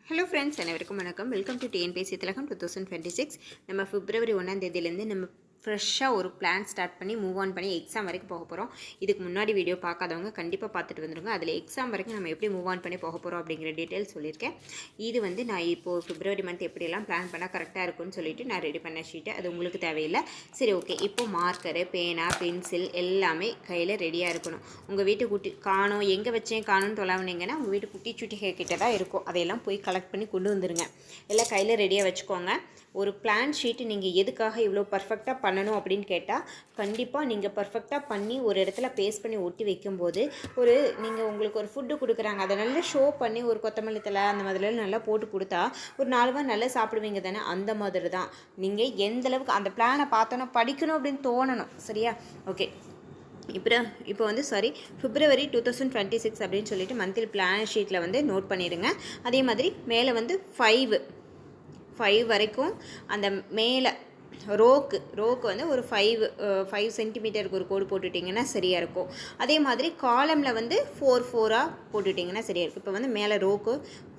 Hello friends, அனைவருக்கும் வணக்கம். Welcome to TNPSC திலகம் 2026. நம்ம பிப்ரவரி 1ஆம் தேதியிலேருந்து நம்ம ஃப்ரெஷ்ஷாக ஒரு பிளான் ஸ்டார்ட் பண்ணி மூவ் ஆன் பண்ணி எக்ஸாம் வரைக்கும் போக போகிறோம். இதுக்கு முன்னாடி வீடியோ பார்க்காதவங்க கண்டிப்பாக பார்த்துட்டு வந்துடுங்க. அதில் எக்ஸாம் வரைக்கும் நம்ம எப்படி மூவ் ஆன் பண்ணி போக போகிறோம் அப்படிங்கிற டீட்டெயில்ஸ் சொல்லியிருக்கேன். இது வந்து நான் இப்போது பிப்ரவரி மந்த் எப்படியெல்லாம் பிளான் பண்ணால் கரெக்டாக இருக்கும்னு சொல்லிட்டு நான் ரெடி பண்ண ஷீட்டு. அது உங்களுக்கு தேவையில்லை. சரி, ஓகே. இப்போது மார்க்கரு, பேனா, பென்சில் எல்லாமே கையில் ரெடியாக இருக்கணும். உங்கள் வீட்டு குட்டி காணோம், எங்கே வச்சேன் காணும்னு தொலைவுனீங்கன்னா உங்கள் வீட்டு குட்டி சுட்டி கிட்ட தான் இருக்கும். அதையெல்லாம் போய் கலெக்ட் பண்ணி கொண்டு வந்துடுங்க. எல்லாம் கையில் ரெடியாக வச்சுக்கோங்க. ஒரு பிளான் ஷீட்டு நீங்கள் எதுக்காக இவ்வளோ பர்ஃபெக்டாக பண்ணணும் அப்படின்னு கேட்டால், கண்டிப்பாக நீங்கள் பர்ஃபெக்டாக பண்ணி ஒரு இடத்துல பேஸ்ட் பண்ணி ஒட்டி வைக்கும்போது, நீங்கள் உங்களுக்கு ஒரு ஃபுட்டு கொடுக்குறாங்க, அதை நல்லா ஷோ பண்ணி ஒரு கொத்தமல்லி தழை அந்த மாதிரிலாம் நல்லா போட்டு கொடுத்தா ஒரு 4 வாரம் நல்லா சாப்பிடுவீங்க தானே. அந்த மாதிரி தான் நீங்கள் எந்தளவுக்கு அந்த பிளானை பார்த்தோன்னா படிக்கணும் அப்படின்னு தோணணும். சரியா? ஓகே. இப்போ வந்து பிப்ரவரி 2026 அப்படின்னு சொல்லிட்டு மந்த்லி பிளான் ஷீட்டில் வந்து நோட் பண்ணிடுங்க. அதே மாதிரி மேலே வந்து 5 வரைக்கும் அந்த மேலே ரோக்கு வந்து ஒரு 5 சென்டிமீட்டருக்கு ஒரு கோடு போட்டுட்டிங்கன்னா சரியாக இருக்கும். அதே மாதிரி காலமில் வந்து 4 போட்டுட்டிங்கன்னா சரியாக இருக்கும். இப்போ வந்து மேலே ரோக்கு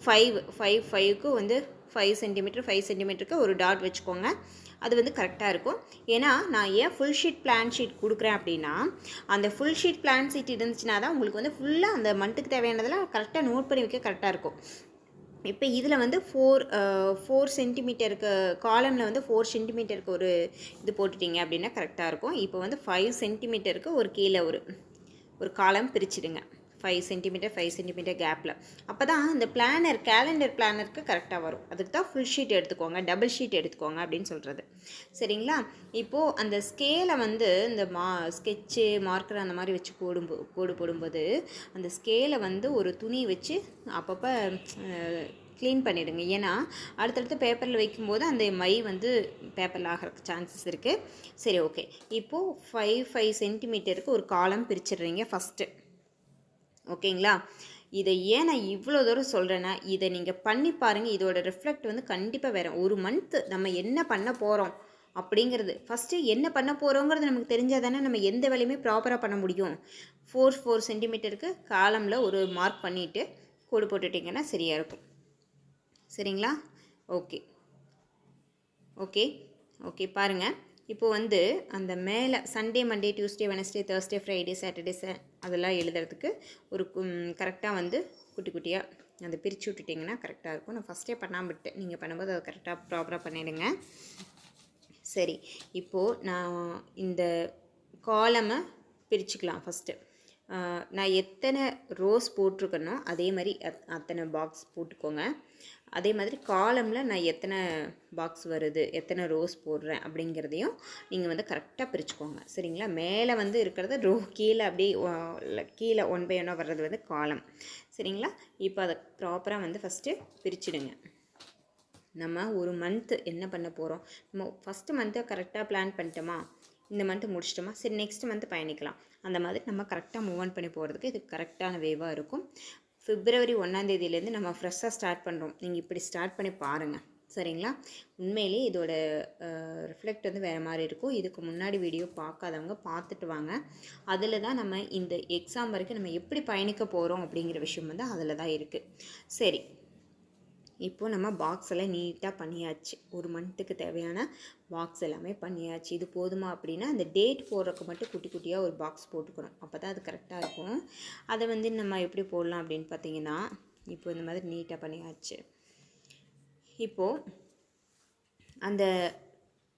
5க்கு வந்து 5 சென்டிமீட்டருக்கு ஒரு டாட் வச்சுக்கோங்க. அது வந்து கரெக்டாக இருக்கும். ஏன்னா நான் ஏன் ஃபுல் ஷீட் பிளான் ஷீட் கொடுக்குறேன் அப்படின்னா, அந்த ஃபுல் ஷீட் பிளான் ஷீட் இருந்துச்சுன்னா தான் உங்களுக்கு வந்து ஃபுல்லாக அந்த மந்த்துக்கு தேவையானதெல்லாம் கரெக்டாக நோட் பண்ணி வைக்க கரெக்டாக இருக்கும். இப்போ இதில் வந்து 4 சென்டிமீட்டருக்கு காலமில் வந்து 4 சென்டிமீட்டருக்கு ஒரு இது போட்டுட்டிங்க அப்படின்னா கரெக்டாக இருக்கும். இப்போ வந்து 5 சென்டிமீட்டருக்கு ஒரு கீழே ஒரு காலம் பிரிச்சுடுங்க. 5 சென்டிமீட்டர் கேப்பில். அப்போ தான் இந்த கேலண்டர் பிளானருக்கு கரெக்டாக வரும். அதுக்கு தான் ஃபுல் ஷீட் எடுத்துக்கோங்க, டபுள் ஷீட் எடுத்துக்கோங்க அப்படின்னு சொல்கிறது. சரிங்களா? இப்போது அந்த ஸ்கேலை வந்து இந்த ஸ்கெட்சு, மார்க்கர் அந்த மாதிரி வச்சு கோடு போடும்போது அந்த ஸ்கேலை வந்து ஒரு துணி வச்சு அப்பப்போ க்ளீன் பண்ணிவிடுங்க. ஏன்னா அடுத்தடுத்து பேப்பரில் வைக்கும்போது அந்த மை வந்து பேப்பரில் ஆகிறதுக்கு சான்சஸ் இருக்குது. சரி, ஓகே. இப்போது 5 சென்டிமீட்டருக்கு ஒரு காலம் பிரிச்சிடுறீங்க ஃபஸ்ட்டு. ஓகேங்களா? இதை ஏன் நான் இவ்வளோ தூரம் சொல்கிறேன்னா, இதை நீங்கள் பண்ணி பாருங்கள். இதோட ரிஃப்ளெக்ட் வந்து கண்டிப்பாக வேறு. ஒரு மந்த்து நம்ம என்ன பண்ண போகிறோம் அப்படிங்கிறது ஃபஸ்ட்டு என்ன பண்ண போகிறோங்கிறது நமக்கு தெரிஞ்சால் தானே நம்ம எந்த வேலையுமே ப்ராப்பராக பண்ண முடியும். 4 சென்டிமீட்டருக்கு காலமில் ஒரு மார்க் பண்ணிவிட்டு கோடு போட்டுட்டிங்கன்னா சரியாக இருக்கும். சரிங்களா? ஓகே ஓகே பாருங்கள். இப்போது வந்து அந்த மேலே Sunday, Monday, Tuesday, Wednesday, Thursday, Friday, Saturday அதெல்லாம் எழுதுறதுக்கு ஒரு கரெக்டாக வந்து குட்டி குட்டியாக அதை பிரித்து விட்டுட்டிங்கன்னா கரெக்டாக இருக்கும். நான் ஃபஸ்ட்டே பண்ணாமல் விட்டேன். நீங்கள் பண்ணும்போது அதை கரெக்டாக ப்ராப்பராக பண்ணிவிடுங்க. சரி, இப்போது நான் இந்த காலமை பிரிச்சுக்கலாம். ஃபஸ்ட்டு நான் எத்தனை ரோஸ் போட்டிருக்கனோ அதே மாதிரி அத்தனை பாக்ஸ் போட்டுக்கோங்க. அதே மாதிரி காலமில் நான் எத்தனை பாக்ஸ் வருது, எத்தனை ரோஸ் போடுறேன் அப்படிங்கிறதையும் நீங்கள் வந்து கரெக்டாக பிரிச்சுக்கோங்க. சரிங்களா? மேலே வந்து இருக்கிறது கீழே அப்படியே கீழே 1 by 1 வர்றது வந்து காலம். சரிங்களா? இப்போ அதை ப்ராப்பராக வந்து ஃபஸ்ட்டு பிரிச்சுடுங்க. நம்ம ஒரு மந்த்து என்ன பண்ண போகிறோம், நம்ம ஃபஸ்ட்டு மந்த்தை கரெக்டாக பிளான் பண்ணிட்டோமா, இந்த மந்த்து முடிச்சிட்டோமா, சரி நெக்ஸ்ட் மந்த்து பயணிக்கலாம். அந்த மாதிரி நம்ம கரெக்டாக மூவ் ஆன் பண்ணி போகிறதுக்கு இது கரெக்டான வேவாக இருக்கும். பிப்ரவரி 1ஆம் தேதியிலேருந்து நம்ம ஃப்ரெஷ்ஷாக ஸ்டார்ட் பண்ணுறோம். நீங்கள் இப்படி ஸ்டார்ட் பண்ணி பாருங்கள். சரிங்களா? உண்மையிலே இதோட ரிஃப்ளெக்ட் வந்து வேறு மாதிரி இருக்கும். இதுக்கு முன்னாடி வீடியோ பார்க்காதவங்க பார்த்துட்டு வாங்க. அதில் தான் நம்ம இந்த எக்ஸாம் வரைக்கும் நம்ம எப்படி பயணிக்க போகிறோம் அப்படிங்கிற விஷயம் வந்து அதில் தான் இருக்குது. சரி, இப்போது நம்ம பாக்ஸ் எல்லாம் நீட்டாக பண்ணியாச்சு. ஒரு மந்த்துக்கு தேவையான பாக்ஸ் எல்லாமே பண்ணியாச்சு. இது போதுமா அப்படின்னா அந்த டேட் போடுறதுக்கு மட்டும் குட்டி குட்டியாக ஒரு பாக்ஸ் போட்டுக்கணும். அப்போ தான் அது கரெக்டாக இருக்கும். அதை வந்து நம்ம எப்படி போடலாம் அப்படின்னு பார்த்தீங்கன்னா, இப்போ இந்த மாதிரி நீட்டாக பண்ணியாச்சு. இப்போது அந்த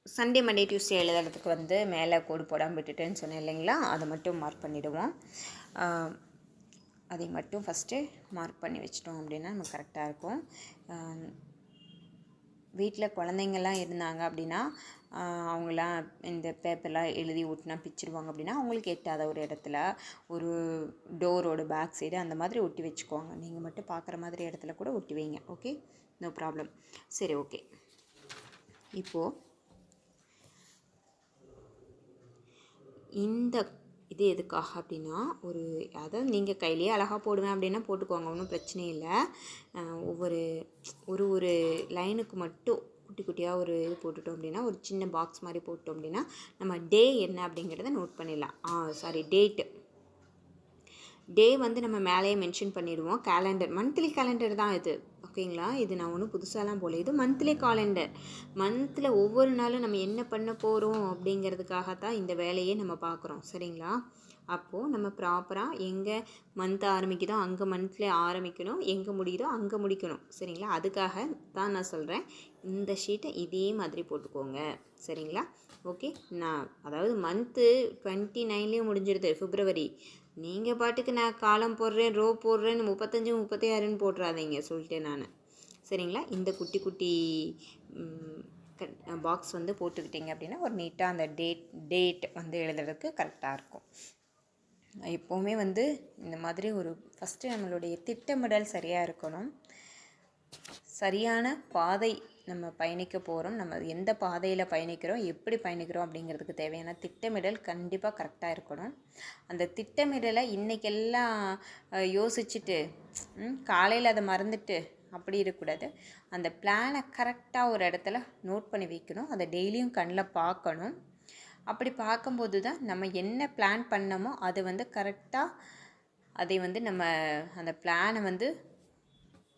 சண்டே, மண்டே, டியூஸ்டே எழுதுறதுக்கு வந்து மேலே கோடு போடாமல் விட்டுட்டேன்னு சொன்னேன் இல்லைங்களா? அதை மட்டும் மார்க் பண்ணிவிடுவோம். அதை மட்டும் ஃபஸ்ட்டு மார்க் பண்ணி வச்சிட்டோம் அப்படின்னா நமக்கு கரெக்டாக இருக்கும். வீட்டில் குழந்தைங்கள்லாம் இருந்தாங்க அப்படின்னா அவங்களாம் இந்த பேப்பர்லாம் எழுதி ஒட்டினா பிச்சிருவாங்க அப்படின்னா அவங்களுக்கு எட்டாத ஒரு இடத்துல ஒரு டோரோட பேக் சைடு அந்த மாதிரி ஒட்டி வச்சுக்குவாங்க. நீங்கள் மட்டும் பார்க்குற மாதிரி இடத்துல கூட ஒட்டி வைங்க. Okay, no problem. சரி, ஓகே. இப்போது இந்த இது எதுக்காக அப்படின்னா, அதாவது நீங்கள் கையிலேயே அழகாக போடுவேன் அப்படின்னா போட்டுக்கோங்க, ஒன்றும் பிரச்சனை இல்லை. ஒரு லைனுக்கு மட்டும் குட்டி குட்டியாக ஒரு இது போட்டுட்டோம் அப்படின்னா, ஒரு சின்ன பாக்ஸ் மாதிரி போட்டோம் அப்படின்னா நம்ம டே என்ன அப்படிங்கிறத நோட் பண்ணிடலாம். டேட்டு டே வந்து நம்ம மேலேயே மென்ஷன் பண்ணிடுவோம். கேலண்டர் மந்த்லி கேலண்டர் தான் இது, ஓகேங்களா? இது நான் ஒன்றும் புதுசாலாம் போல, இது மந்த்லி காலண்டர். மந்தில் ஒவ்வொரு நாளும் நம்ம என்ன பண்ண போகிறோம் அப்படிங்கிறதுக்காகத்தான் இந்த வேலையே நம்ம பார்க்குறோம், சரிங்களா? அப்போது நம்ம ப்ராப்பராக எங்கே மந்த் ஆரம்பிக்குதோ அங்கே மந்த்லி ஆரம்பிக்கணும், எங்கே முடியுதோ அங்கே முடிக்கணும், சரிங்களா? அதுக்காக தான் நான் சொல்கிறேன், இந்த ஷீட்டை இதே மாதிரி போட்டுக்கோங்க, சரிங்களா? ஓகே. நான் அதாவது மந்த்து 29லேயும் முடிஞ்சிடுது பிப்ரவரி. நீங்கள் பாட்டுக்கு நான் காலம் போடுறேன், ரோ போடுறேன்னு 35 36ன்னு போட்டுறாதீங்க சொல்லிட்டேன் நான், சரிங்களா? இந்த குட்டி குட்டி பாக்ஸ் வந்து போட்டுக்கிட்டிங்க அப்படின்னா ஒரு நீட்டாக அந்த டேட் வந்து எழுதுறதுக்கு கரெக்டாக இருக்கும். எப்போவுமே வந்து இந்த மாதிரி ஒரு ஃபஸ்ட்டு நம்மளுடைய திட்டமிடல் சரியாக இருக்கணும். சரியான பாதை நம்ம பயணிக்க போகிறோம், நம்ம எந்த பாதையில் பயணிக்கிறோம், எப்படி பயணிக்கிறோம் அப்படிங்கிறதுக்கு தேவையான திட்டமிடல் கண்டிப்பாக கரெக்டாக இருக்கணும். அந்த திட்டமிடலை இன்றைக்கெல்லாம் யோசிச்சுட்டு காலையில் அதை மறந்துட்டு அப்படி இருக்கக்கூடாது. அந்த பிளானை கரெக்டாக ஒரு இடத்துல நோட் பண்ணி வைக்கணும், அதை டெய்லியும் கண்ணில் பார்க்கணும். அப்படி பார்க்கும்போது தான் நம்ம என்ன பிளான் பண்ணமோ அது வந்து கரெக்டாக அதை வந்து நம்ம அந்த பிளானை வந்து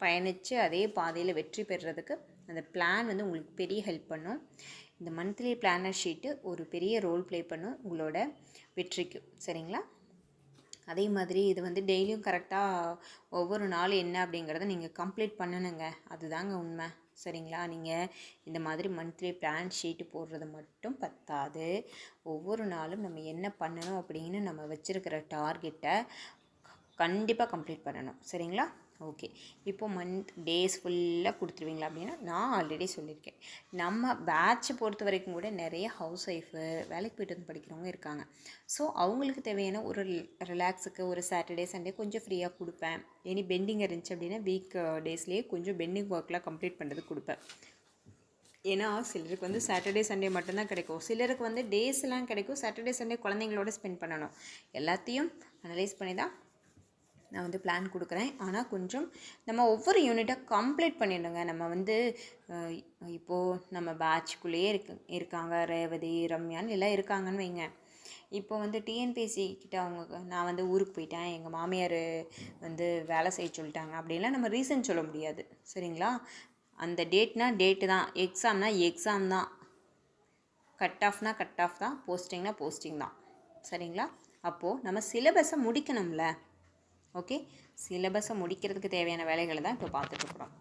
பயணித்து அதே பாதையில் வெற்றி பெறுறதுக்கு அந்த பிளான் வந்து உங்களுக்கு பெரிய ஹெல்ப் பண்ணும். இந்த மந்த்லி பிளானர் ஷீட்டு ஒரு பெரிய ரோல் ப்ளே பண்ணும் உங்களோட வெற்றிக்கு, சரிங்களா? அதே மாதிரி இது வந்து டெய்லியும் கரெக்டாக ஒவ்வொரு நாளும் என்ன அப்படிங்கிறத நீங்கள் கம்ப்ளீட் பண்ணணுங்க, அதுதாங்க உண்மை, சரிங்களா? நீங்கள் இந்த மாதிரி மந்த்லி பிளான் ஷீட்டு போடுறது மட்டும் பத்தாது, ஒவ்வொரு நாளும் நம்ம என்ன பண்ணணும் அப்படின்னு நம்ம வச்சுருக்கிற டார்கெட்டை கண்டிப்பாக கம்ப்ளீட் பண்ணணும், சரிங்களா? ஓகே. இப்போது டேஸ் ஃபுல்லாக கொடுத்துருவீங்களா அப்படின்னா, நான் ஆல்ரெடி சொல்லியிருக்கேன், நம்ம பேட்சை பொறுத்த வரைக்கும் கூட நிறைய ஹவுஸ் ஒய்ஃபு வேலைக்கு போய்ட்டு வந்து படிக்கிறவங்க இருக்காங்க. ஸோ அவங்களுக்கு தேவையான ஒரு ரிலாக்ஸுக்கு ஒரு சாட்டர்டே சண்டே கொஞ்சம் ஃப்ரீயாக கொடுப்பேன். எனி பெண்டிங் இருந்துச்சு அப்படின்னா வீக் டேஸ்லேயே கொஞ்சம் பெண்டிங் ஒர்க்லாம் கம்ப்ளீட் பண்ணுறதுக்கு கொடுப்பேன். ஏன்னா சிலருக்கு வந்து சாட்டர்டே சண்டே மட்டும்தான் கிடைக்கும், சிலருக்கு வந்து டேஸ்லாம் கிடைக்கும், சாட்டர்டே சண்டே குழந்தைங்களோட ஸ்பெண்ட் பண்ணணும். எல்லாத்தையும் அனலைஸ் பண்ணி தான் நான் வந்து பிளான் கொடுக்குறேன். ஆனால் கொஞ்சம் நம்ம ஒவ்வொரு யூனிட்டாக கம்ப்ளீட் பண்ணிடணுங்க. நம்ம வந்து இப்போது நம்ம பேட்ச்குள்ளேயே இருக்காங்க ரேவதி, ரம்யான்னு எல்லாம் இருக்காங்கன்னு வைங்க. இப்போ வந்து டிஎன்பிஎஸ்சி கிட்ட அவங்க நான் வந்து ஊருக்கு போயிட்டேன், எங்கள் மாமியார் வந்து வேலை செய்ய சொல்லிட்டாங்க அப்படின்லாம் நம்ம ரீசன் சொல்ல முடியாது, சரிங்களா? அந்த டேட்டு தான், எக்ஸாம்னா எக்ஸாம் தான், கட் ஆஃப்னா கட் ஆஃப் தான், போஸ்டிங்னா போஸ்டிங் தான், சரிங்களா? அப்போது நம்ம சிலபஸை முடிக்கணும்ல. ஓகே, சிலபஸை முடிக்கிறதுக்கு தேவையான வேலைகளை தான் இப்போ பார்த்துட்ருக்குறோம்.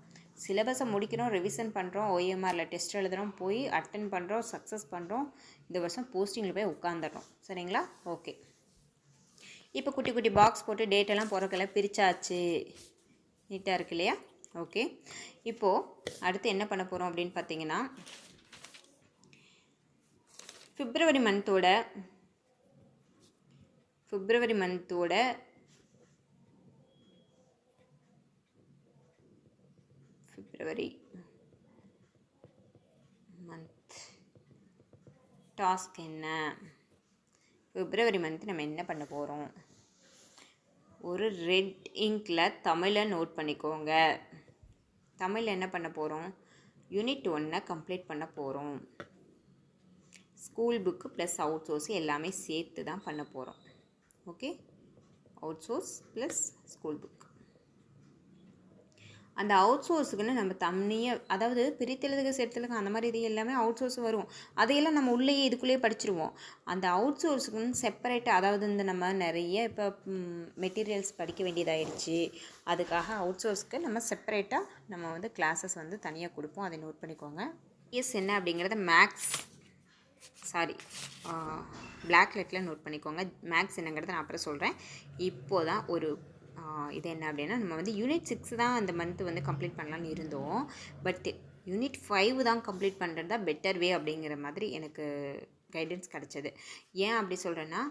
சிலபஸை முடிக்கிறோம், ரிவிஷன் பண்ணுறோம், OMRல டெஸ்ட் எழுதுகிறோம், போய் அட்டன் பண்ணுறோம், சக்ஸஸ் பண்ணுறோம், இந்த வருஷம் போஸ்டிங்கில் போய் உட்காந்துடுறோம், சரிங்களா? ஓகே. இப்போ குட்டி குட்டி பாக்ஸ் போட்டு டேட்டெல்லாம் பிறக்கெல்லாம் பிரித்தாச்சு, நீட்டாக இருக்கு இல்லையா? ஓகே. இப்போது அடுத்து என்ன பண்ண போகிறோம் அப்படின்னு பார்த்தீங்கன்னா, பிப்ரவரி மந்தோட பிப்ரவரி மந்த் டாஸ்க் என்ன? பிப்ரவரி மந்த் நம்ம என்ன பண்ண போகிறோம்? ஒரு ரெட் இங்கில் தமிழை நோட் பண்ணிக்கோங்க. தமிழில் என்ன பண்ண போகிறோம்? யூனிட் 1 கம்ப்ளீட் பண்ண போகிறோம். School book plus out source எல்லாமே சேர்த்து தான் பண்ண போகிறோம். Okay, out source plus school book. அந்த அவுட் சோர்ஸுக்குன்னு நம்ம தனியாக, அதாவது பிரித்தெழுதுக சேர்த்தெழுதுக அந்த மாதிரி இது எல்லாமே அவுட் சோர்ஸ் வரும், அதையெல்லாம் நம்ம உள்ளேயே இதுக்குள்ளேயே படிச்சிருவோம். அந்த அவுட் சோர்ஸுக்குன்னு செப்பரேட்டாக, அதாவது இந்த நம்ம நிறைய இப்போ மெட்டீரியல்ஸ் படிக்க வேண்டியதாகிடுச்சு, அதுக்காக அவுட் சோர்ஸ்க்கு நம்ம செப்பரேட்டாக நம்ம வந்து கிளாஸஸ் வந்து தனியாக கொடுப்போம், அதை நோட் பண்ணிக்கோங்க. என்ன அப்படிங்கிறத பிளாக் லெட்டில் நோட் பண்ணிக்கோங்க. மேக்ஸ் என்னங்கிறத நான் அப்புறம் சொல்கிறேன். இப்போது தான் ஒரு இது என்ன அப்படின்னா, நம்ம வந்து யூனிட் 6 தான் அந்த மந்த்து வந்து கம்ப்ளீட் பண்ணலான்னு இருந்தோம். பட் யூனிட் 5 தான் கம்ப்ளீட் பண்ணுறது தான் பெட்டர் வே அப்படிங்கிற மாதிரி எனக்கு கைடன்ஸ் கிடச்சிது. ஏன் அப்படி சொல்கிறேன்னா,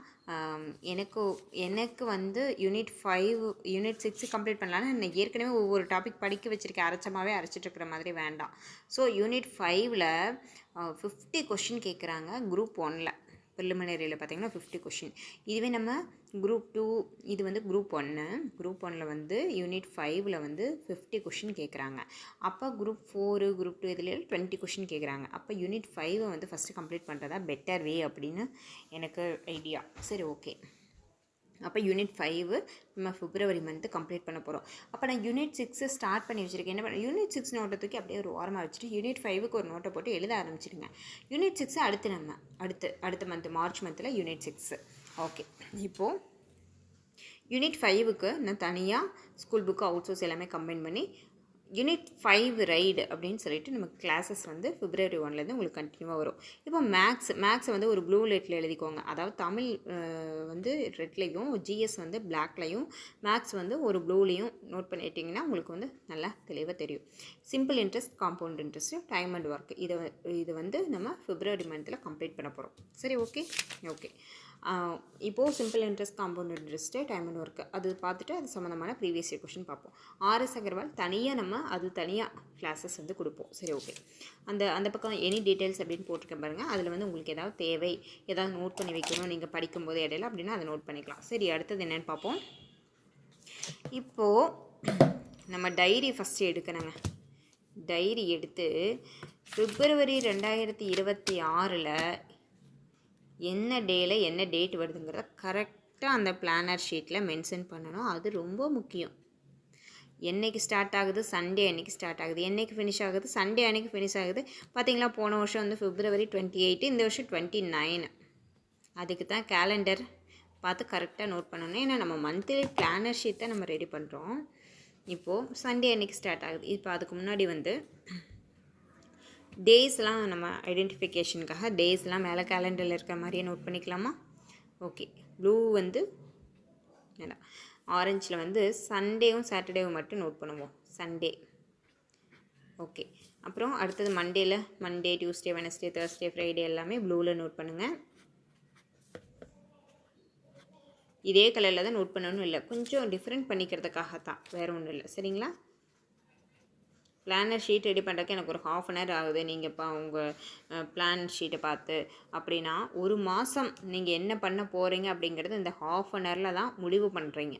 எனக்கு வந்து யூனிட் 6 கம்ப்ளீட் பண்ணலான்னு நான் ஏற்கனவே ஒவ்வொரு டாபிக் படிக்க வச்சுருக்கேன், அரைச்சமாகவே அரைச்சிட்ருக்கிற மாதிரி வேண்டாம். ஸோ யூனிட் 5ல் 50 கொஷின் கேட்குறாங்க. குரூப் 1ல் ப்ரிலிமினரியில் பார்த்திங்கன்னா 50 கொஷின். இதுவே நம்ம குரூப் 2, இது வந்து குரூப் 1ல் வந்து யூனிட் 5ல் வந்து 50 கொஷின் கேட்குறாங்க. அப்போ குரூப் 4, குரூப் 2 இதில் 20 கொஷின் கேட்குறாங்க. அப்போ யூனிட் 5 வந்து ஃபஸ்ட்டு கம்ப்ளீட் பண்ணுறதா பெட்டர் வே அப்படின்னு எனக்கு ஐடியா. சரி, ஓகே. அப்போ யூனிட் 5 நம்ம பிப்ரவரி மந்த்து கம்ப்ளீட் பண்ண போகிறோம். அப்போ நான் யூனிட் 6 ஸ்டார்ட் பண்ணி வச்சுருக்கேன். என்ன பண்ண யூனிட் 6 நோட்டை தூக்கி அப்படியே ஒரு ஓரமாக வச்சுட்டு யூனிட் 5க்கு ஒரு நோட்டை போட்டு எழுத ஆரம்பிச்சிடுங்க. யூனிட் 6 அடுத்து நம்ம அடுத்த மந்த்து மார்ச் மந்தில் யூனிட் 6. ஓகே, இப்போது யூனிட் 5க்கு நான் தனியாக ஸ்கூல் புக்கு அவுட் சோர்ஸ் எல்லாமே கம்பைன் பண்ணி யூனிட் 5 ரைடு அப்படின்னு சொல்லிட்டு நமக்கு கிளாஸஸ் வந்து பிப்ரவரி 1லேருந்து உங்களுக்கு கண்டினியூவாக வரும். இப்போ மேக்ஸை வந்து ஒரு ப்ளூ லெட்டில் எழுதிக்கோங்க. அதாவது தமிழ் வந்து ரெட்லேயும், ஜிஎஸ் வந்து பிளாக்லையும், மேக்ஸ் வந்து ஒரு ப்ளூலேயும் நோட் பண்ணிட்டிங்கன்னா உங்களுக்கு வந்து நல்லா தெளிவாக தெரியும். Simple interest, compound interest, time and work இது வந்து நம்ம பிப்ரவரி மந்தில் கம்ப்ளீட் பண்ண போகிறோம். சரி, ஓகே. இப்போது simple interest, compound interest, time and work அது பார்த்துட்டு அது சம்மந்தமான ப்ரீவியஸ் இயர் கொஷின் பார்ப்போம். ஆர்எஸ் அகர்வால் தனியாக கிளாஸஸ் வந்து கொடுப்போம். சரி, ஓகே. அந்த பக்கம் எனி டீட்டெயில்ஸ் அப்படின்னு போட்டிருக்கேன் பாருங்கள். அதில் வந்து உங்களுக்கு ஏதாவது தேவை, ஏதாவது நோட் பண்ணி வைக்கணும் நீங்கள் படிக்கும்போது இடையில அப்படின்னா அதை நோட் பண்ணிக்கலாம். சரி, அடுத்தது என்னென்னு பார்ப்போம். இப்போது நம்ம டைரி ஃபஸ்ட்டு எடுக்கணுங்க. டைரி எடுத்து பிப்ரவரி 2026 என்ன டேயில் என்ன டேட் வருதுங்கிறத கரெக்டாக அந்த பிளானர் ஷீட்டில் மென்ஷன் பண்ணணும். அது ரொம்ப முக்கியம். என்றைக்கு ஸ்டார்ட் ஆகுது, சண்டே அன்றைக்கி ஸ்டார்ட் ஆகுது, என்றைக்கு ஃபினிஷ் ஆகுது, சண்டே அன்றைக்கி ஃபினிஷ் ஆகுது. பார்த்திங்களா, போன வருஷம் வந்து பிப்ரவரி 28, இந்த வருஷம் 29. அதுக்கு தான் கேலண்டர் பார்த்து கரெக்டாக நோட் பண்ணணும். ஏன்னா நம்ம மந்த்லி பிளானர் ஷீட் தான் நம்ம ரெடி பண்ணுறோம். இப்போது சண்டே அன்றைக்கி ஸ்டார்ட் ஆகுது. இப்போ அதுக்கு முன்னாடி வந்து டேஸ்லாம் நம்ம ஐடென்டிஃபிகேஷனுக்காக டேஸ்லாம் மேலே கேலண்டரில் இருக்கிற மாதிரியே நோட் பண்ணிக்கலாமா? ஓகே. ப்ளூ வந்து வேண்டாம், ஆரஞ்சில் வந்து சண்டேவும் சாட்டர்டேவும் மட்டும் நோட் பண்ணுவோம். சண்டே. ஓகே. அப்புறம் அடுத்தது Monday, Tuesday, Wednesday, Thursday, Friday எல்லாமே ப்ளூவில் நோட் பண்ணுங்கள். இதே கலரில் தான் நோட் பண்ணணும் இல்லை, கொஞ்சம் டிஃப்ரெண்ட் பண்ணிக்கிறதுக்காக தான், வேறு ஒன்றும் இல்லை. சரிங்களா? பிளானர் ஷீட் ரெடி பண்ணுறதுக்கு எனக்கு ஒரு 1/2 hour ஆகுது. நீங்கள் இப்போ உங்கள் பிளான் ஷீட்டை பார்த்து அப்படின்னா ஒரு மாதம் நீங்கள் என்ன பண்ண போகிறீங்க அப்படிங்கிறது இந்த 1/2 hour தான் முடிவு பண்ணுறீங்க.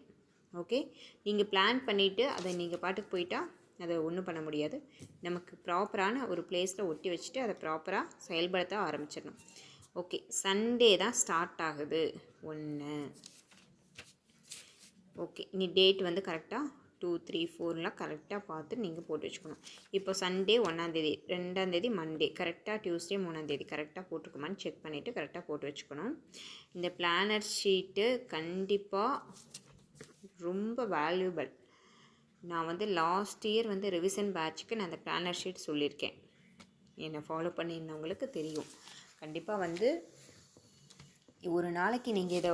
ஓகே, நீங்கள் பிளான் பண்ணிவிட்டு அதை நீங்கள் பாட்டுக்கு போயிட்டால் அதை ஒன்றும் பண்ண முடியாது. நமக்கு ப்ராப்பரான ஒரு பிளேஸில் ஒட்டி வச்சுட்டு அதை ப்ராப்பராக செயல்படுத்த ஆரம்பிச்சிடணும். ஓகே, சண்டே தான் ஸ்டார்ட் ஆகுது 1. ஓகே, இனி டேட் வந்து கரெக்டாக 2, 3, 4லாம் கரெக்டாக பார்த்து நீங்கள் போட்டு வச்சுக்கணும். இப்போ சண்டே 1ஆம் தேதி, 2ஆம் தேதி மண்டே, கரெக்டாக டியூஸ்டே 3ஆம் தேதி கரெக்டாக போட்டுருக்குமான்னு செக் பண்ணிவிட்டு கரெக்டாக போட்டு வச்சுக்கணும். இந்த பிளானர் ஷீட்டு கண்டிப்பாக ரொம்ப வேல்யூபிள். நான் வந்து லாஸ்ட் இயர் வந்து ரிவிஷன் பேட்சுக்கு நான் அந்த பிளானர் ஷீட் சொல்லியிருக்கேன். என்னை ஃபாலோ பண்ணியிருந்தவங்களுக்கு தெரியும். கண்டிப்பாக வந்து ஒரு நாளைக்கு நீங்கள் இதை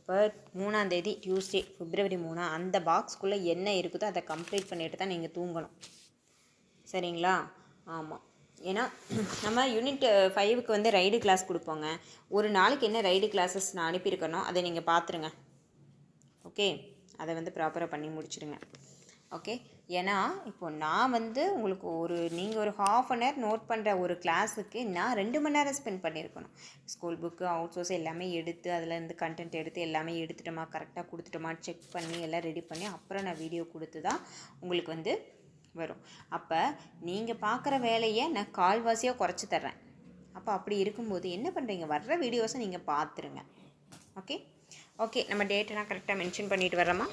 இப்போ 3ஆம் தேதி டியூஸ்டே பிப்ரவரி 3 அந்த பாக்ஸ்க்குள்ளே என்ன இருக்குதோ அதை கம்ப்ளீட் பண்ணிட்டு தான் நீங்கள் தூங்கணும். சரிங்களா? ஆமாம். ஏன்னா நம்ம யூனிட் 5க்கு வந்து ரைடு கிளாஸ் கொடுப்போங்க. ஒரு நாளைக்கு என்ன ரைடு கிளாஸஸ் நான் அனுப்பியிருக்கணும் அதை நீங்கள் பார்த்துருங்க. ஓகே, அதை வந்து ப்ராப்பராக பண்ணி முடிச்சிடுங்க. ஓகே, ஏன்னா இப்போ நான் வந்து உங்களுக்கு நீங்கள் ஒரு 1/2 hour நோட் பண்ணுற ஒரு கிளாஸுக்கு நான் 2 மணி நேரம் ஸ்பெண்ட் பண்ணியிருக்கணும். ஸ்கூல் புக்கு, அவுட் சோர்ஸ் எல்லாமே எடுத்து அதிலேருந்து கண்டென்ட் எடுத்து எல்லாமே எடுத்துட்டோமா, கரெக்டாக கொடுத்துட்டோமா, செக் பண்ணி எல்லாம் ரெடி பண்ணி அப்புறம் நான் வீடியோ கொடுத்து தான் உங்களுக்கு வந்து வரும். அப்போ நீங்கள் பார்க்குற வேலையை நான் கால்வாசியாக குறைச்சி தர்றேன். அப்போ அப்படி இருக்கும்போது என்ன பண்ணுறீங்க, வர்ற வீடியோஸை நீங்கள் பார்த்துருங்க. ஓகே, நம்ம டேட்டெல்லாம் கரெக்டாக மென்ஷன் பண்ணிட்டு வர்றோமா?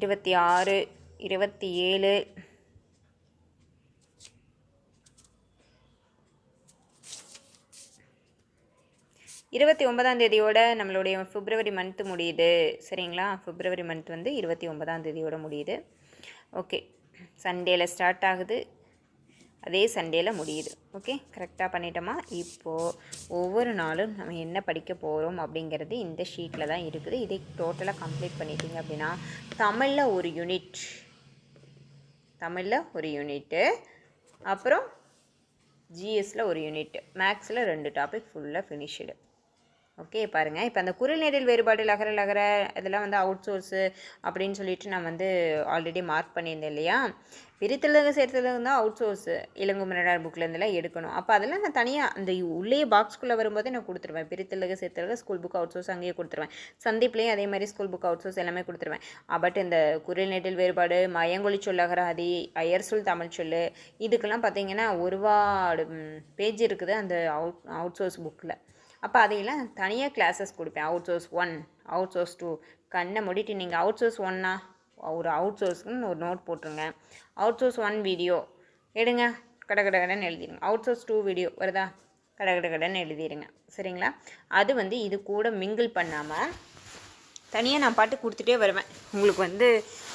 இருபத்தி 26, 27, 29ஆம் தேதியோட நம்மளுடைய பிப்ரவரி மந்த்து முடியுது. சரிங்களா? பிப்ரவரி மந்த் வந்து 29ஆம் தேதியோட முடியுது. ஓகே, சண்டேயில் ஸ்டார்ட் ஆகுது, அதே சண்டேயில் முடியுது. ஓகே, கரெக்டாக பண்ணிட்டோமா? இப்போது ஒவ்வொரு நாளும் நம்ம என்ன படிக்க போகிறோம் அப்படிங்கிறது இந்த ஷீட்டில் தான் இருக்குது. இதை டோட்டலாக கம்ப்ளீட் பண்ணிட்டீங்க அப்படின்னா தமிழில் ஒரு யூனிட்டு, அப்புறம் ஜிஎஸில் ஒரு யூனிட், மேக்ஸில் 2 டாபிக் ஃபுல்லாக ஃபினிஷ்டு. ஓகே, பாருங்கள். இப்போ அந்த குரில் நெடில் வேறுபாடு, லகர இதெல்லாம் வந்து அவுட் சோர்ஸு அப்படின்னு சொல்லிட்டு நான் வந்து ஆல்ரெடி மார்க் பண்ணியிருந்தேன் இல்லையா? பிரித்தெழுதுக சேர்த்தெழுதுக தான் அவுட் சோர்ஸு இளங்குமரனார் புக்லேருந்துலாம் எடுக்கணும். அப்போ அதெல்லாம் நான் தனியாக அந்த உள்ளே பாக்ஸ்குள்ளே வரும்போதே நான் கொடுத்துருவேன். பிரித்தெழுதுக சேர்த்தெழுதுக ஸ்கூல் புக் அவுட் சோர்ஸ் அங்கேயே கொடுத்துருவேன். சந்தீப்லேயும் அதே மாதிரி ஸ்கூல் புக் அவுட் சோர்ஸ் எல்லாமே கொடுத்துருவேன். பட் இந்த குரில் நெடில் வேறுபாடு, மயங்கொலி சொல்லகராதி, அயர்சொல் தமிழ் சொல்லு, இதுக்கெல்லாம் பார்த்தீங்கன்னா ஒருபாடு பேஜ் இருக்குது அந்த அவுட் சோர்ஸ் புக்கில். அப்போ அதையெல்லாம் தனியாக கிளாஸஸ் கொடுப்பேன். அவுட் சோர்ஸ் 1, அவுட் சோர்ஸ் 2, கண்ணை மூடிட்டு நீங்கள் அவுட் சோர்ஸ் 1னா ஒரு அவுட் சோர்ஸ்க்குன்னு ஒரு நோட் போட்டுருங்க. அவுட் சோர்ஸ் 1 வீடியோ எடுங்க, கடன்னு எழுதிடுங்க. அவுட் சோர்ஸ் 2 வீடியோ வருதா, கடன்னு எழுதிடுங்க. சரிங்களா? அது வந்து இது கூட மிங்கிள் பண்ணாமல் தனியாக நான் பாட்டு கொடுத்துட்டே வருவேன். உங்களுக்கு வந்து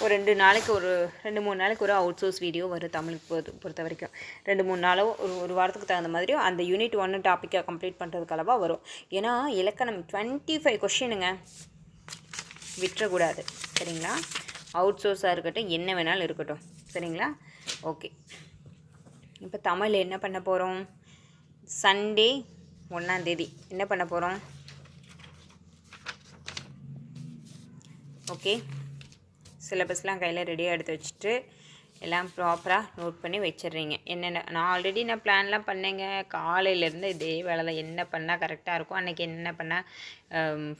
ஒரு 2 நாளைக்கு ஒரு 2-3 நாளைக்கு ஒரு அவுட் சோர்ஸ் வீடியோ வரும். தமிழுக்கு பொறுத்த வரைக்கும் 2-3 நாளோ ஒரு வாரத்துக்கு தகுந்த மாதிரியோ அந்த யூனிட் 1 டாப்பிக்கை கம்ப்ளீட் பண்ணுறதுக்கு அளவாக வரும். ஏன்னா இலக்கணம் 25 கொஷினுங்க, விட்டுறக்கூடாது. சரிங்களா? அவுட் சோர்ஸாக இருக்கட்டும், என்ன வேணாலும் இருக்கட்டும். சரிங்களா? ஓகே, இப்போ தமிழ் என்ன பண்ண போகிறோம்? சண்டே 1ஆம் தேதி என்ன பண்ண போகிறோம்? ஓகே, சிலபஸ்லாம் கையில் ரெடியாக எடுத்து வச்சுட்டு எல்லாம் ப்ராப்பராக நோட் பண்ணி வச்சிடுறீங்க. என்னென்ன நான் ஆல்ரெடி பிளான்லாம் பண்ணேங்க. காலையிலேருந்து இதே வேலை தான். என்ன பண்ணால் கரெக்டாக இருக்கும், அன்றைக்கி என்ன பண்ணால்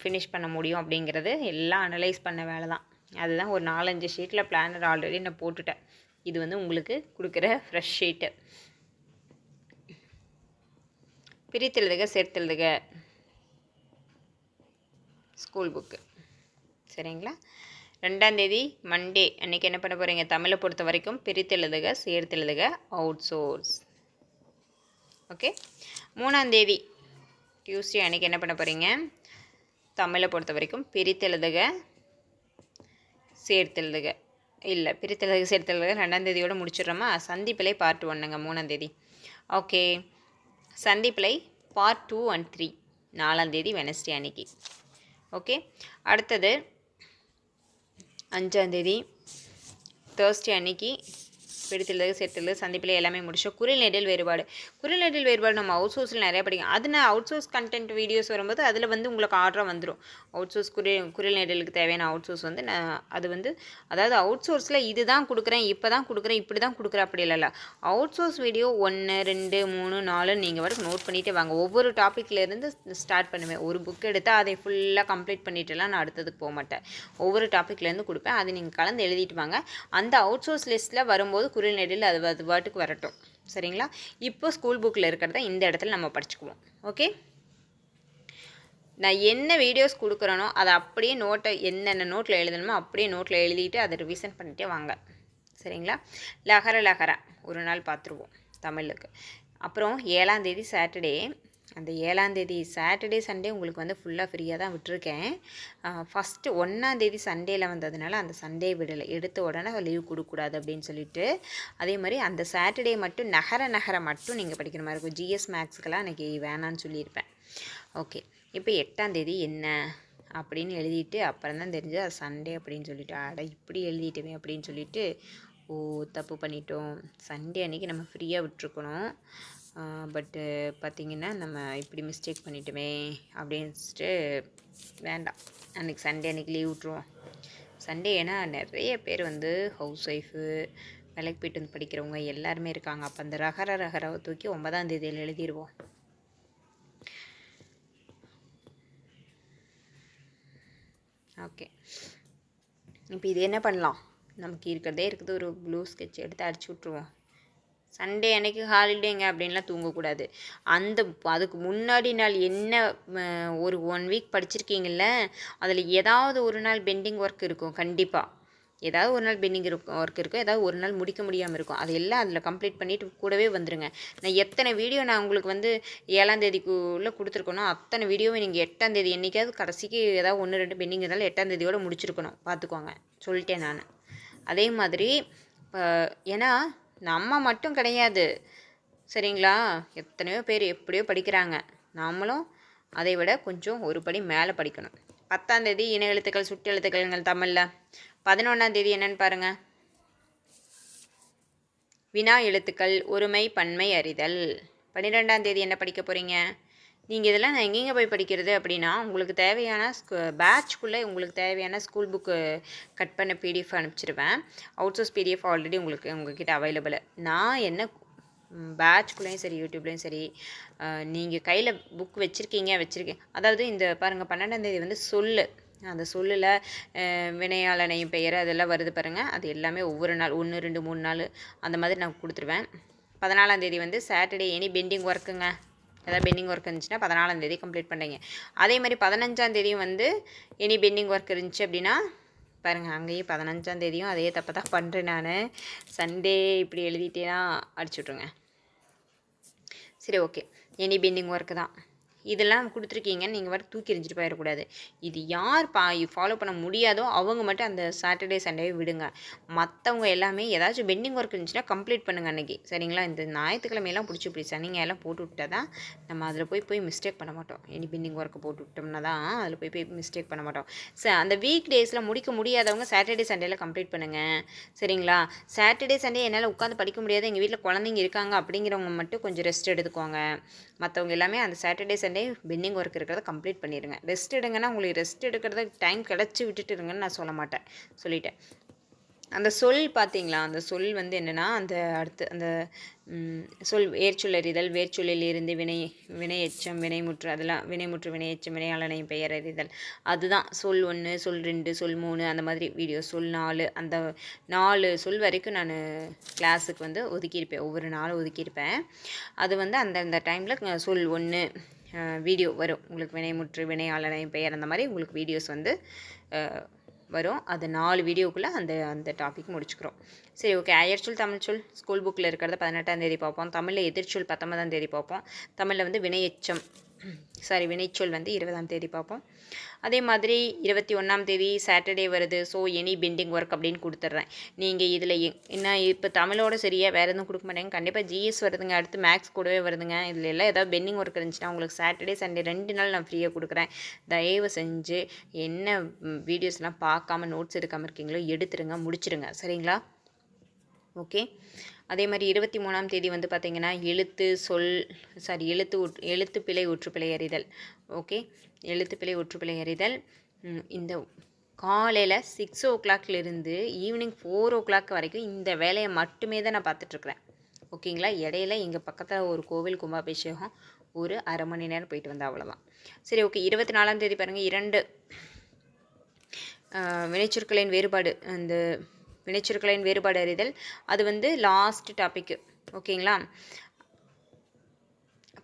ஃபினிஷ் பண்ண முடியும் அப்படிங்கிறது எல்லாம் அனலைஸ் பண்ண வேலை தான். அதுதான் ஒரு 4-5 ஷீட்டில் பிளானர் ஆல்ரெடி நான் போட்டுட்டேன். இது வந்து உங்களுக்கு கொடுக்குற ஃப்ரெஷ் ஷீட்டு. பிரித்தெழுதுக சேர்த்தெழுதுக ஸ்கூல் புக்கு. சரிங்களா? 2ஆம் தேதி மண்டே அன்றைக்கி என்ன பண்ண போகிறீங்க? தமிழை பொறுத்த வரைக்கும் பிரித்தெழுதுக சேர்த்தெழுதுக அவுட் சோர்ஸ். ஓகே, 3ஆம் தேதி டியூஸ்டே அன்றைக்கி என்ன பண்ண போகிறீங்க? தமிழை பொறுத்த வரைக்கும் பிரித்தெழுதுக சேர்த்தெழுதுக. இல்லை, பிரித்தெழுதுக சேர்த்தெழுதுக 2ஆம் தேதியோடு முடிச்சிடுறோமா? சந்திப்பிலை பார்ட் 1ங்க 3ஆம் தேதி. ஓகே, சந்திப்பிலை பார்ட் 2 and 3 4ஆம் தேதி வெனஸ்டே அன்னைக்கு. ஓகே, அடுத்தது 5ஆம் தேதி தேர்ஸ்டே அன்னைக்கு பிரித்தெழுதுக சேர்த்தெழுதுக சந்திப்பில் எல்லாமே முடிச்சோம். குரில் நெடில் வேறுபாடு நம்ம அவுட் சோர்ஸில் நிறையா படிக்கும். அது நான் அவுட் சோர்ஸ் கண்டென்ட் வீடியோஸ் வரும்போது அதில் வந்து உங்களுக்கு ஆர்டராக வந்துடும். அவுட் சோர்ஸ் குரில் நெடிலுக்கு தேவையான அவுட் சோர்ஸ் வந்து நான் அது வந்து அதாவது அவுட் சோர்ஸில் இது தான் கொடுக்குறேன், இப்போ தான் கொடுக்குறேன், இப்படி தான் கொடுக்குறேன் அப்படி இல்லைல்ல. அவுட் சோர்ஸ் வீடியோ 1, 2, 3, 4 நீங்கள் வரைக்கும் நோட் பண்ணிகிட்டே வாங்க. ஒவ்வொரு டாப்பிக்லேருந்து ஸ்டார்ட் பண்ணுவேன். ஒரு புக் எடுத்தால் அதை ஃபுல்லாக கம்ப்ளீட் பண்ணிட்டுலாம் நான் அடுத்ததுக்கு போக மாட்டேன். ஒவ்வொரு டாப்பிக்லேருந்து கொடுப்பேன். அதை நீங்கள் கலந்து எழுதிட்டு வாங்க. அந்த அவுட் சோர்ஸ் லிஸ்ட்டில் வரும்போது குரில் நெடில் அது பாட்டுக்கு வரட்டும். சரிங்களா? இப்போ ஸ்கூல் புக்கில் இருக்கிறத இந்த இடத்துல நம்ம படிச்சுக்குவோம். ஓகே, நான் என்ன வீடியோஸ் கொடுக்குறேனோ அதை அப்படியே என்னென்ன நோட்டில் எழுதணுமோ அப்படியே நோட்டில் எழுதிட்டு அதை ரிவிஷன் பண்ணிகிட்டே வாங்க. சரிங்களா? லகர ஒரு நாள் பார்த்துருவோம் தமிழுக்கு. அப்புறம் 7ஆம் தேதி சாட்டர்டே, அந்த 7ஆம் தேதி சாட்டர்டே சண்டே உங்களுக்கு வந்து ஃபுல்லாக ஃப்ரீயாக தான் விட்டுருக்கேன். ஃபஸ்ட்டு 1ஆம் தேதி சண்டேயில் வந்ததுனால அந்த சண்டே விடலை, எடுத்த உடனே லீவ் கொடுக்கக்கூடாது அப்படின்னு சொல்லிட்டு. அதே மாதிரி அந்த சாட்டர்டே மட்டும் நகர மட்டும் நீங்கள் படிக்கிற மாதிரி இருக்கும். ஜிஎஸ் மேக்ஸுக்கெல்லாம் அன்றைக்கி வேணான்னு சொல்லியிருப்பேன். ஓகே, இப்போ 8ஆம் தேதி என்ன அப்படின்னு எழுதிட்டு அப்புறம் தான் தெரிஞ்சு அது சண்டே அப்படின்னு சொல்லிட்டு இப்படி எழுதிட்டுமே அப்படின்னு சொல்லிட்டு தப்பு பண்ணிட்டோம். சண்டே அன்றைக்கி நம்ம ஃப்ரீயாக விட்டுருக்கணும். பட்டு பார்த்திங்கன்னா நம்ம இப்படி மிஸ்டேக் பண்ணிட்டோமே அப்படின்ட்டு வேண்டாம். அன்றைக்கி சண்டே அன்றைக்கி லீவ் விட்ருவோம். சண்டே ஏன்னா நிறைய பேர் வந்து ஹவுஸ் ஒய்ஃபு, வேலைக்கு போய்ட்டு வந்து படிக்கிறவங்க எல்லாருமே இருக்காங்க. அப்போ அந்த ரகராவை தூக்கி 9ஆம் தேதியில் எழுதிடுவோம். ஓகே, இப்போ இது என்ன பண்ணலாம்? நமக்கு இருக்குது ஒரு ப்ளூ ஸ்கெட்ச் எடுத்து அடிச்சு விட்ருவோம். சண்டே அன்னைக்கு ஹாலிடேங்க அப்படின்லாம் தூங்கக்கூடாது. அதுக்கு முன்னாடி நாள் என்ன ஒரு 1 வீக் படிச்சிருக்கீங்கள்ல, அதில் ஏதாவது ஒரு நாள் பெண்டிங் ஒர்க் இருக்கும். கண்டிப்பாக ஏதாவது ஒரு நாள் பெண்டிங் ஒர்க் இருக்கும், ஏதாவது ஒரு நாள் முடிக்க முடியாமல் இருக்கும். அதையெல்லாம் அதில் கம்ப்ளீட் பண்ணிவிட்டு கூடவே வந்துடுங்க. நான் எத்தனை வீடியோ நான் உங்களுக்கு வந்து 7ஆம் தேதிக்குள்ளே கொடுத்துருக்கணும், அத்தனை வீடியோவை நீங்கள் 8ஆம் தேதி என்றைக்காவது கடைசிக்கு ஏதாவது 1-2 பெண்டிங் இருந்தாலும் 8ஆம் தேதியோடு முடிச்சிருக்கணும். பார்த்துக்கோங்க, சொல்லிட்டேன் நான். அதே மாதிரி ஏன்னா நம்ம மட்டும் கிடையாது, சரிங்களா? எத்தனையோ பேர் எப்படியோ படிக்கிறாங்க. நாமளும் அதை விட கொஞ்சம் ஒரு படி மேலே படிக்கணும். 10ஆம் தேதி இன எழுத்துக்கள் சுட்டு எழுத்துக்கள் தமிழில். 11ஆம் தேதி என்னன்னு பாருங்கள், வினா எழுத்துக்கள் ஒருமை பன்மை அறிதல். 12ஆம் தேதி என்ன படிக்க போகிறீங்க? நீங்கள் இதெல்லாம் நான் எங்கெங்கே போய் படிக்கிறது அப்படின்னா, உங்களுக்கு தேவையான பேட்ச்க்குள்ளே உங்களுக்கு தேவையான ஸ்கூல் புக்கு கட் பண்ண பிடிஎஃப் அனுப்பிச்சிடுவேன். அவுட் சோர்ஸ் பிடிஎஃப் ஆல்ரெடி உங்ககிட்ட அவைலபிள். நான் என்ன பேட்ச்க்குள்ளேயும் சரி யூடியூப்லேயும் சரி நீங்கள் கையில் புக் வச்சுருக்கீங்க. அதாவது இந்த பாருங்கள் 12ஆம் தேதி வந்து அந்த சொல்லில் வினையாளனை பெயர் அதெல்லாம் வருது பாருங்கள். அது எல்லாமே ஒவ்வொரு நாள் 1 2 3 நாள் அந்த மாதிரி நான் கொடுத்துருவேன். 14ஆம் தேதி வந்து சாட்டர்டே எனி பெண்டிங் ஒர்க்குங்க. ஏதாவது பெண்டிங் ஒர்க் இருந்துச்சுன்னா 14ஆம் தேதி கம்ப்ளீட் பண்ணுறீங்க. அதே மாதிரி 15ஆம் தேதியும் வந்து எனி பெண்டிங் ஒர்க் இருந்துச்சு அப்படின்னா பாருங்கள், அங்கேயும் 15ஆம் தேதியும் அதே தப்பை தான் பண்ணுறேன் நான். சண்டே இப்படி எழுதிட்டேன்னா அடிச்சு விட்ருங்க. சரி, ஓகே. எனி பெண்டிங் ஒர்க்கு தான் இதெல்லாம் கொடுத்துருக்கீங்கன்னு நீங்கள் வர தூக்கி எறிஞ்சிட்டு போயிடக்கூடாது. இது யார் ஃபாலோ பண்ண முடியாதோ அவங்க மட்டும் அந்த சாட்டர்டே சண்டேவே விடுங்க. மற்றவங்க எல்லாமே ஏதாச்சும் பெண்டிங் ஒர்க் இருந்துச்சுன்னா கம்ப்ளீட் பண்ணுங்கள் அன்றைக்கி. சரிங்களா? இந்த ஞாயிற்றுக்கிழமையெல்லாம் பிடிச்சி சனிங்க எல்லாம் போட்டு விட்டால் தான் நம்ம அதில் போய் மிஸ்டேக் பண்ண மாட்டோம். எனி பெண்டிங் ஒர்க்கு போட்டு விட்டோம்னா தான் அதில் போய் மிஸ்டேக் பண்ண மாட்டோம். அந்த வீக் டேஸில் முடிக்க முடியாதவங்க சாட்டர்டே சண்டேயில் கம்ப்ளீட் பண்ணுங்கள். சரிங்களா? சாட்டர்டே சண்டே என்னால் உட்காந்து படிக்க முடியாது, எங்கள் வீட்டில் குழந்தைங்க இருக்காங்க அப்படிங்கிறவங்க மட்டும் கொஞ்சம் ரெஸ்ட் எடுத்துக்கோங்க. மற்றவங்க எல்லாமே அந்த சாட்டர்டே சண்டே பெண்டிங் ஒர்க் இருக்கிறத கம்ப்ளீட் பண்ணிடுங்க. ரெஸ்ட் எடுங்கன்னா உங்களுக்கு ரெஸ்ட் எடுக்கிறதுக்கு டைம் கிடச்சி விட்டுட்டு இருங்கன்னு நான் சொல்லிட்டேன். அந்த சொல் பார்த்தீங்களா, அந்த சொல் வந்து என்னென்னா அந்த அடுத்து அந்த சொல் வேர்ச்சொல் அறிதல், வேர்ச்சொல்லில் இருந்து வினையெச்சம் வினைமுற்று, அதெல்லாம் வினைமுற்று வினையெச்சம் வினையாளனை பெயர் அறிதல், அதுதான் சொல் 1 சொல் 2 சொல் 3 அந்த மாதிரி வீடியோ. சொல் 4 அந்த 4 சொல் வரைக்கும் நான் கிளாஸுக்கு வந்து ஒதுக்கியிருப்பேன். ஒவ்வொரு நாளும் ஒதுக்கியிருப்பேன். அது வந்து அந்தந்த டைமில் சொல் 1 வீடியோ வரும் உங்களுக்கு. வினைமுற்று வினையாளனை பெயர் அந்த மாதிரி உங்களுக்கு வீடியோஸ் வந்து வரும். அது 4 வீடியோக்குள்ளே அந்த டாபிக் முடிச்சுக்கிறோம். சரி, ஓகே. அயற்சொல் தமிழ்ச்சொல் ஸ்கூல் புக்கில் இருக்கிறத 18ஆம் தேதி பார்ப்போம். தமிழில் எதிர்ச்சொல் 19ஆம் தேதி பார்ப்போம். தமிழில் வந்து வினைச்சொல் வந்து 20ஆம் தேதி பார்ப்போம். அதே மாதிரி 21ஆம் தேதி சாட்டர்டே வருது. ஸோ எனி பெண்டிங் ஒர்க் அப்படின்னு கொடுத்துட்றேன். நீங்கள் இதில் என்ன இப்போ தமிழோட சரியாக வேறு எதுவும் கொடுக்க மாட்டேங்க. கண்டிப்பாக ஜிஎஸ் வருதுங்க, அடுத்து மேக்ஸ் கூடவே வருதுங்க. இதில் எல்லாம் ஏதாவது பெண்டிங் ஒர்க் இருந்துச்சுன்னா உங்களுக்கு சாட்டர்டே சண்டே 2 நாள் நான் ஃப்ரீயாக கொடுக்குறேன். தயவு செஞ்சு என்ன வீடியோஸ்லாம் பார்க்காம நோட்ஸ் எடுக்காமல் இருக்கீங்களோ எடுத்துருங்க, முடிச்சிடுங்க. சரிங்களா? ஓகே. அதே மாதிரி 23ஆம் தேதி வந்து பார்த்திங்கன்னா எழுத்து பிழை ஒற்றுப்பிழை அறிதல். ஓகே, எழுத்து பிழை ஒற்றுப்பிழை அறிதல். இந்த காலையில் 6 o'clockலேருந்து ஈவினிங் 4 o'clock வரைக்கும் இந்த வேலையை மட்டுமே தான் நான் பார்த்துட்ருக்குறேன். ஓகேங்களா? இடையில எங்கள் பக்கத்தில் ஒரு கோவில் கும்பாபிஷேகம், ஒரு அரை மணி நேரம் போயிட்டு வந்தால் அவ்வளோதான். சரி, ஓகே. 24ஆம் தேதி பாருங்கள், 2 வினைச்சொற்களின் வேறுபாடு அறிதல். அது வந்து லாஸ்ட் டாபிக். ஓகேங்களா?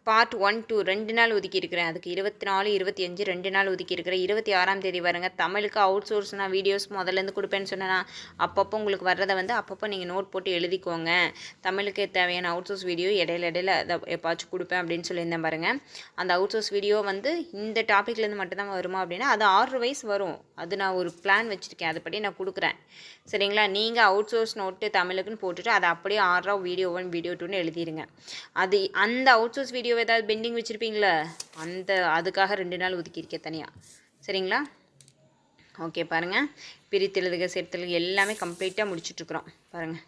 பார்ட் 1 2 2 நாள் ஒதுக்கியிருக்கிறேன். அதுக்கு 24 25 2 நாள் ஒதுக்கியிருக்கிறேன். 26ஆம் தேதி வருங்க. தமிழுக்கு அவுட் சோர்ஸ் நான் வீடியோஸ் முதல்லேருந்து கொடுப்பேன்னு சொன்னேன்னா அப்பப்போ உங்களுக்கு வர்றதை வந்து அப்பப்போ நீங்கள் நோட் போட்டு எழுதிக்கோங்க. தமிழுக்கு தேவையான அவுட் சோர்ஸ் வீடியோ இடையில அதை எப்பாச்சும் கொடுப்பேன் அப்படின்னு சொல்லியிருந்தேன் பாருங்கள். அந்த அவுட் சோர்ஸ் வீடியோ வந்து இந்த டாப்பிக்லேருந்து மட்டும்தான் வருமா அப்படின்னா அது ஆர்டர் வைஸ் வரும். அது நான் ஒரு பிளான் வச்சுருக்கேன், அதுபடி நான் கொடுக்குறேன். சரிங்களா? நீங்கள் அவுட் சோர்ஸ் நோட்டு தமிழுக்குன்னு போட்டுட்டு அதை அப்படியே ஆர்டராக வீடியோ 1 வீடியோ 2ன்னு எழுதிடுங்க. அந்த அவுட் சோர்ஸ் வீடியோ ஏதாவது பெண்டிங் வச்சுருப்பீங்களா, அதுக்காக 2 நாள் ஒதுக்கியிருக்கேன் தனியாக. சரிங்களா? ஓகே. பாருங்கள், பிரித்தெழுதுக சேர்த்தெழுதுக எல்லாமே கம்ப்ளீட்டாக முடிச்சுட்ருக்குறோம். பாருங்கள்,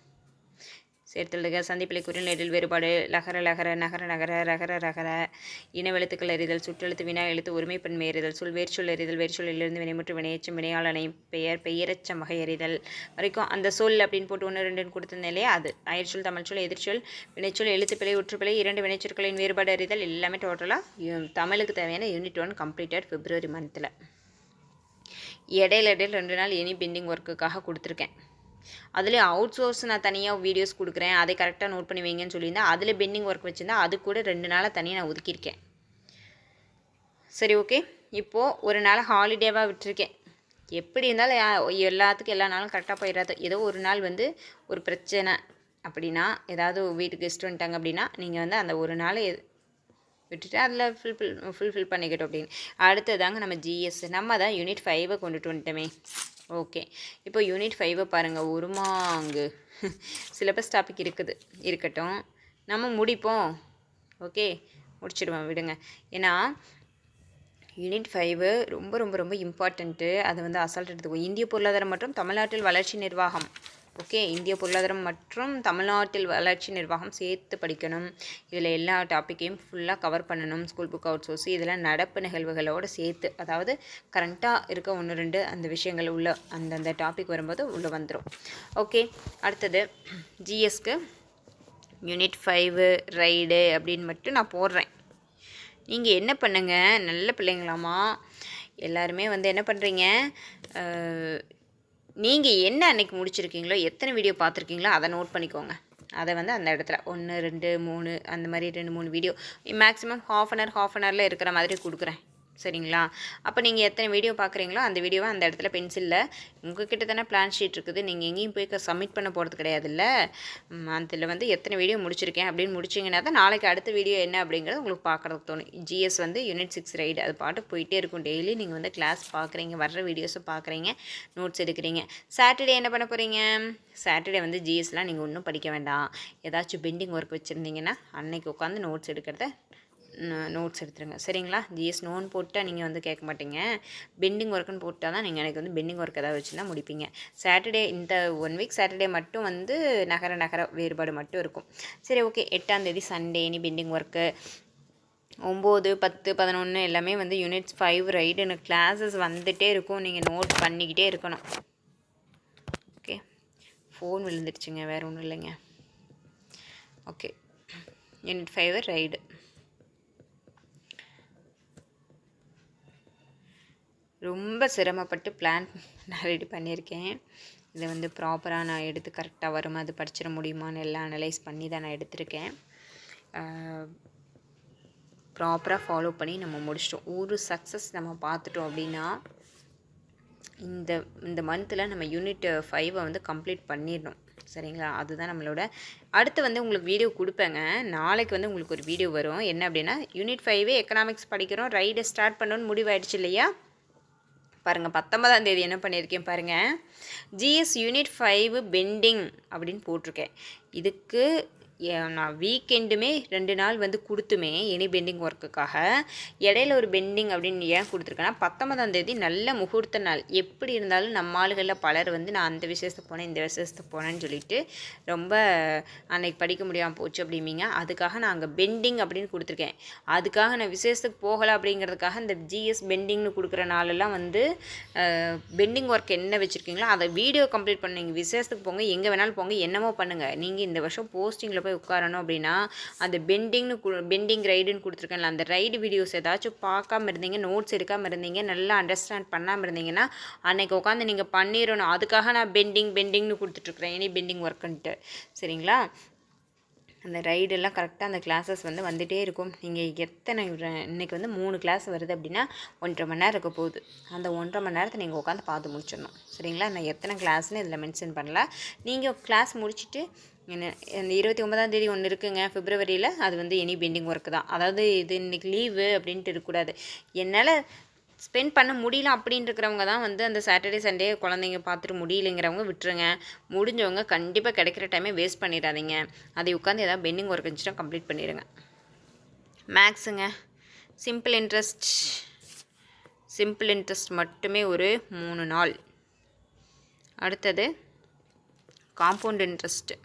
சேர்த்தெழுதுக சந்திப்பிலை குறில் நெடில் வேறுபாடு, லகர லகர நகர நகர ரகர ரகர இனவெழுத்துக்கள் அறிதல், சுற்றெழுத்து வினா எழுத்து ஒருமைப்பன்மை அறிதல், வேர்ச்சொல் அறிதல், வேர்ச்சொல்லிலிருந்து வினைமுற்று வினையச்சம் வினையாளனை பெயரச்சம் வகை அறிதல் வரைக்கும் அந்த சொல் அப்படின்னு போட்டு 1 2 கொடுத்துருந்தேன் இல்லையா, அது அயற்சொல் தமிழ்ச்சொல் எதிர்ச்சொல் வினைச்சொல் எழுத்துப்பிழை ஒற்றுப்பிழை 2 வினைச்சொற்களின் வேறுபாடு அறிதல் எல்லாமே டோட்டலாக தமிழுக்கு தேவையான யூனிட் 1 கம்ப்ளீட்டட் பிப்ரவரி மந்தில். இடையில 2 நாள் எனி பெண்டிங் ஒர்க்குக்காக கொடுத்துருக்கேன். அதில் அவுட் சோர்ஸ் நான் தனியாக வீடியோஸ் கொடுக்குறேன், அதை கரெக்டாக நோட் பண்ணி வைங்கன்னு சொல்லியிருந்தேன். அதில் பெண்டிங் ஒர்க் வச்சுருந்தா அது கூட 2 நாளாக தனியாக நான் ஒதுக்கியிருக்கேன். சரி, ஓகே. இப்போது ஒரு நாள் ஹாலிடேவாக விட்டுருக்கேன். எப்படி இருந்தாலும் எல்லாத்துக்கும் எல்லா நாளும் கரெக்டாக போயிடாது. ஏதோ ஒரு நாள் வந்து ஒரு பிரச்சனை அப்படின்னா, ஏதாவது வீட்டுக்கு கெஸ்ட் வந்துட்டாங்க அப்படின்னா நீங்கள் வந்து அந்த ஒரு நாள் விட்டுட்டு அதில் ஃபுல்ஃபில் பண்ணிக்கிட்டோம் அப்படின்னு. அடுத்ததாங்க நம்ம ஜிஎஸ், நம்ம தான் யூனிட் 5 கொண்டுட்டு வந்துட்டோமே. ஓகே, இப்போ யூனிட் 5 பாருங்கள். ஒரு மாங்கு சிலபஸ் டாபிக் இருக்கட்டும், நம்ம முடிப்போம். ஓகே, முடிச்சிடுவோம், விடுங்க. ஏன்னா யூனிட் 5 ரொம்ப ரொம்ப ரொம்ப இம்பார்ட்டண்ட்டு. அதை வந்து அசால்ட் எடுத்துக்குவோம். இந்திய பொருளாதாரம் மற்றும் தமிழ்நாட்டில் வளர்ச்சி நிர்வாகம் ஓகே, இந்திய பொருளாதாரம் மற்றும் தமிழ்நாட்டில் வளர்ச்சி நிர்வாகம் சேர்த்து படிக்கணும். இதில் எல்லா டாப்பிக்கையும் ஃபுல்லாக கவர் பண்ணணும். ஸ்கூல் புக் அவுட் சோர்ஸ் இதெல்லாம் நடப்பு நிகழ்வுகளோடு சேர்த்து, அதாவது கரண்ட்டாக இருக்க 1-2 அந்த விஷயங்கள் உள்ள அந்தந்த டாபிக் வரும்போது உள்ளே வந்துடும். ஓகே, அடுத்தது ஜிஎஸ்க்கு யூனிட் 5 ரைடு அப்படின்னு மட்டும் நான் போடுறேன். நீங்கள் என்ன பண்ணுங்கள், நல்ல பிள்ளைங்களாமா எல்லாருமே வந்து என்ன பண்ணுறீங்க, நீங்கள் என்ன அன்றைக்கி முடிச்சிருக்கீங்களோ, எத்தனை வீடியோ பார்த்துருக்கீங்களோ அதை நோட் பண்ணிக்கோங்க. அதை வந்து அந்த இடத்துல 1, 2, 3 அந்த மாதிரி 2, 3 வீடியோ மேக்ஸிமம் ஹாஃப் அன் ஹவரில் இருக்கிற மாதிரி கொடுக்குறேன். சரிங்களா? அப்போ நீங்கள் எத்தனை வீடியோ பார்க்குறீங்களோ அந்த வீடியோவை அந்த இடத்துல பென்சிலில் உங்கள்கிட்ட தானே பிளான் ஷீட் இருக்குது, நீங்கள் எங்கேயும் போய் சப்மிட் பண்ண போகிறது கிடையாதுல்ல. அதில் வந்து எத்தனை வீடியோ முடிச்சிருக்கேன் அப்படின்னு முடிச்சிங்கன்னா தான் நாளைக்கு அடுத்த வீடியோ என்ன அப்படிங்கிறது உங்களுக்கு பார்க்குறதுக்கு தோணும். ஜிஎஸ் வந்து யூனிட் 6 ரைடு அது பாட்டு போயிட்டே இருக்கும். டெய்லி நீங்கள் வந்து கிளாஸ் பார்க்குறீங்க, வர்ற வீடியோஸை பார்க்குறீங்க, நோட்ஸ் எடுக்கிறீங்க. சாட்டர்டே என்ன பண்ண போகிறீங்க? சாட்டர்டே வந்து ஜிஎஸ்லாம் நீங்கள் ஒன்றும் படிக்க வேண்டாம். ஏதாச்சும் பெண்டிங் ஒர்க் வச்சுருந்தீங்கன்னா அன்னைக்கு உட்காந்து நோட்ஸ் எடுக்கிறத நோட்ஸ் எடுத்துருங்க. சரிங்களா? ஜிஎஸ் நோன் போட்டால் நீங்கள் வந்து கேட்க மாட்டீங்க. பெண்டிங் ஒர்க்குன்னு போட்டால் தான் நீங்கள் எனக்கு வந்து பெண்டிங் ஒர்க் ஏதாவது வச்சுன்னா முடிப்பீங்க. சாட்டர்டே இந்த 1 வீக் சாட்டர்டே மட்டும் வந்து நகர வேறுபாடு மட்டும் இருக்கும். சரி, ஓகே. 8ஆம் தேதி சண்டே இனி பெண்டிங் ஒர்க்கு 9, 10, 11 எல்லாமே வந்து யூனிட் 5 ரைடுன்னு கிளாஸஸ் வந்துகிட்டே இருக்கும். நீங்கள் நோட் பண்ணிக்கிட்டே இருக்கணும். ஓகே, ஃபோன் விழுந்துடுச்சுங்க, வேறு ஒன்றும் இல்லைங்க. ஓகே, யூனிட் 5 ரைடு ரொம்ப சிரமப்பட்டு பிளான் நான் ரெடி பண்ணியிருக்கேன். இதை வந்து ப்ராப்பராக நான் எடுத்து கரெக்டாக வருமா, அது படிச்சிட முடியுமான்னு எல்லாம் அனலைஸ் பண்ணி தான் நான் எடுத்திருக்கேன். ப்ராப்பராக ஃபாலோ பண்ணி நம்ம முடிச்சிட்டோம். ஒரு சக்ஸஸ் நம்ம பார்த்துட்டோம் அப்படின்னா இந்த மந்தில் நம்ம யூனிட் 5 வந்து கம்ப்ளீட் பண்ணிடணும். சரிங்களா? அதுதான் நம்மளோட அடுத்து வந்து உங்களுக்கு வீடியோ கொடுப்பேங்க. நாளைக்கு வந்து உங்களுக்கு ஒரு வீடியோ வரும். என்ன அப்படின்னா யூனிட் 5 எக்கனாமிக்ஸ் படிக்கிறோம், ரைடை ஸ்டார்ட் பண்ணணும்னு முடிவாயிடுச்சு இல்லையா? பாருங்கள், 19ஆம் தேதி என்ன பண்ணியிருக்கேன் பாருங்கள். ஜிஎஸ் யூனிட் 5 பெண்டிங் அப்படின்னு போட்டிருக்கேன். இதுக்கு நான் வீக்கெண்டுமே 2 நாள் வந்து கொடுத்துமே எனி பெண்டிங் ஒர்க்குக்காக இடையில ஒரு பெண்டிங் அப்படின்னு ஏன் கொடுத்துருக்கேன்னா 19ஆம் தேதி நல்ல முகூர்த்த நாள். எப்படி இருந்தாலும் நம்ம ஆளுகளில் பலர் வந்து நான் அந்த விசேஷத்துக்கு போனேன், இந்த விசேஷத்துக்கு போனேன்னு சொல்லிட்டு ரொம்ப அன்னைக்கு படிக்க முடியாமல் போச்சு அப்படிம்பிங்க. அதுக்காக நான் அங்கே பெண்டிங் அப்படின்னு கொடுத்துருக்கேன். அதுக்காக நான் விசேஷத்துக்கு போகலை அப்படிங்கிறதுக்காக இந்த ஜிஎஸ் பெண்டிங்னு கொடுக்குற நாளெல்லாம் வந்து பெண்டிங் ஒர்க் என்ன வச்சுருக்கீங்களோ அதை வீடியோ கம்ப்ளீட் பண்ணுங்க. விசேஷத்துக்கு போங்க, எங்கே வேணாலும் போங்க, என்னமோ பண்ணுங்கள். நீங்கள் இந்த வருஷம் போஸ்டிங்கில் போய் உட்காரணும் அப்படின்னா அந்த பெண்டிங் ரைடுன்னு கொடுத்துருக்கேன்ல, அந்த ரைடு வீடியோஸ் ஏதாச்சும் பார்க்காம இருந்தீங்க, நோட்ஸ் எடுக்காமல் இருந்தீங்க, நல்லா அண்டர்ஸ்டாண்ட் பண்ணாமல் இருந்தீங்கன்னா அன்னைக்கு உட்காந்து நீங்கள் பண்ணிடணும். அதுக்காக நான் பெண்டிங்னு கொடுத்துட்ருக்குறேன், எனி பெண்டிங் ஒர்க்குன்ட்டு. சரிங்களா? அந்த ரைடெல்லாம் கரெக்டாக அந்த கிளாஸஸ் வந்து வந்துகிட்டே இருக்கும். நீங்கள் எத்தனை இன்றைக்கி வந்து 3 கிளாஸ் வருது அப்படின்னா 1.5 மணி நேரம் இருக்க போகுது. அந்த 1.5 மணி நேரத்தை நீங்கள் உட்காந்து பார்த்து முடிச்சிடணும். சரிங்களா? நான் எத்தனை கிளாஸ்னு இதில் மென்ஷன் பண்ணல. நீங்கள் கிளாஸ் முடிச்சுட்டு இந்த 29ஆம் தேதி ஒன்று இருக்குங்க பிப்ரவரியில், அது வந்து எனி பெண்டிங் ஒர்க்கு தான். அதாவது இது இன்றைக்கி லீவு அப்படின்ட்டு இருக்கக்கூடாது. என்னால் ஸ்பெண்ட் பண்ண முடியல அப்படின்னு இருக்கிறவங்க தான் வந்து அந்த சாட்டர்டே சண்டே குழந்தைங்க பார்த்துட்டு முடியலைங்கிறவங்க விட்டுருங்க. முடிஞ்சவங்க கண்டிப்பாக கிடைக்கிற டைமே வேஸ்ட் பண்ணிடாதீங்க. அதை உட்காந்து ஏதாவது பெண்டிங் ஒர்க் இருந்துச்சுன்னா கம்ப்ளீட் பண்ணிடுங்க. மேக்ஸுங்க சிம்பிள் இன்ட்ரெஸ்ட் மட்டுமே ஒரு 3 நாள். அடுத்தது காம்பவுண்ட் இன்ட்ரெஸ்ட்டு.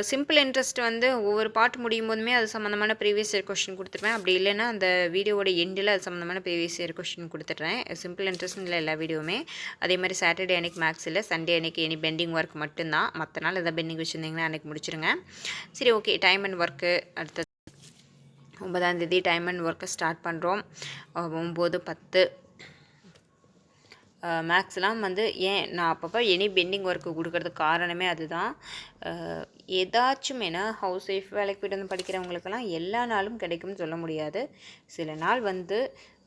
சிம்பிள் இன்ட்ரெஸ்ட் வந்து ஒவ்வொரு பாட்டு முடியும் போதுமே அது சம்மந்தமான ப்ரீவியஸ் இயர் கொஸ்டின் கொடுத்துருவேன். அப்படி இல்லைன்னா அந்த வீடியோவோட எண்டில் அது சம்மந்தமான ப்ரீவியஸ் இயர் கொஸ்டின் கொடுத்துட்றேன். சிம்பிள் இன்ட்ரெஸ்ட்னு இல்லை எல்லா வீடியோவுமே. அதே மாதிரி சாட்டர்டே அன்றைக்கி மேக்ஸ் இல்லை, சண்டே அன்றைக்கி எனி பெண்டிங் ஒர்க் மட்டும்தான். மற்ற நாள் எதாவது பெண்டிங் வச்சுருந்தீங்கன்னா அன்றைக்கி முடிச்சிருங்க. சரி, ஓகே. டைம் அண்ட் ஒர்க்கு அடுத்தது 9ஆம் தேதி டைம் அண்ட் ஒர்க்கை ஸ்டார்ட் பண்ணுறோம். 9, 10 மேக்ஸ்லாம் வந்து ஏன் நான் அப்பப்போ எனி பெண்டிங் ஒர்க்கு கொடுக்கறதுக்கு காரணமே அதுதான். ஏதாச்சும் ஏன்னா ஹவுஸ் ஒய்ஃப் வேலைக்கு போய்ட்டு வந்து படிக்கிறவங்களுக்கெல்லாம் எல்லா நாளும் கிடைக்கும்னு சொல்ல முடியாது. சில நாள் வந்து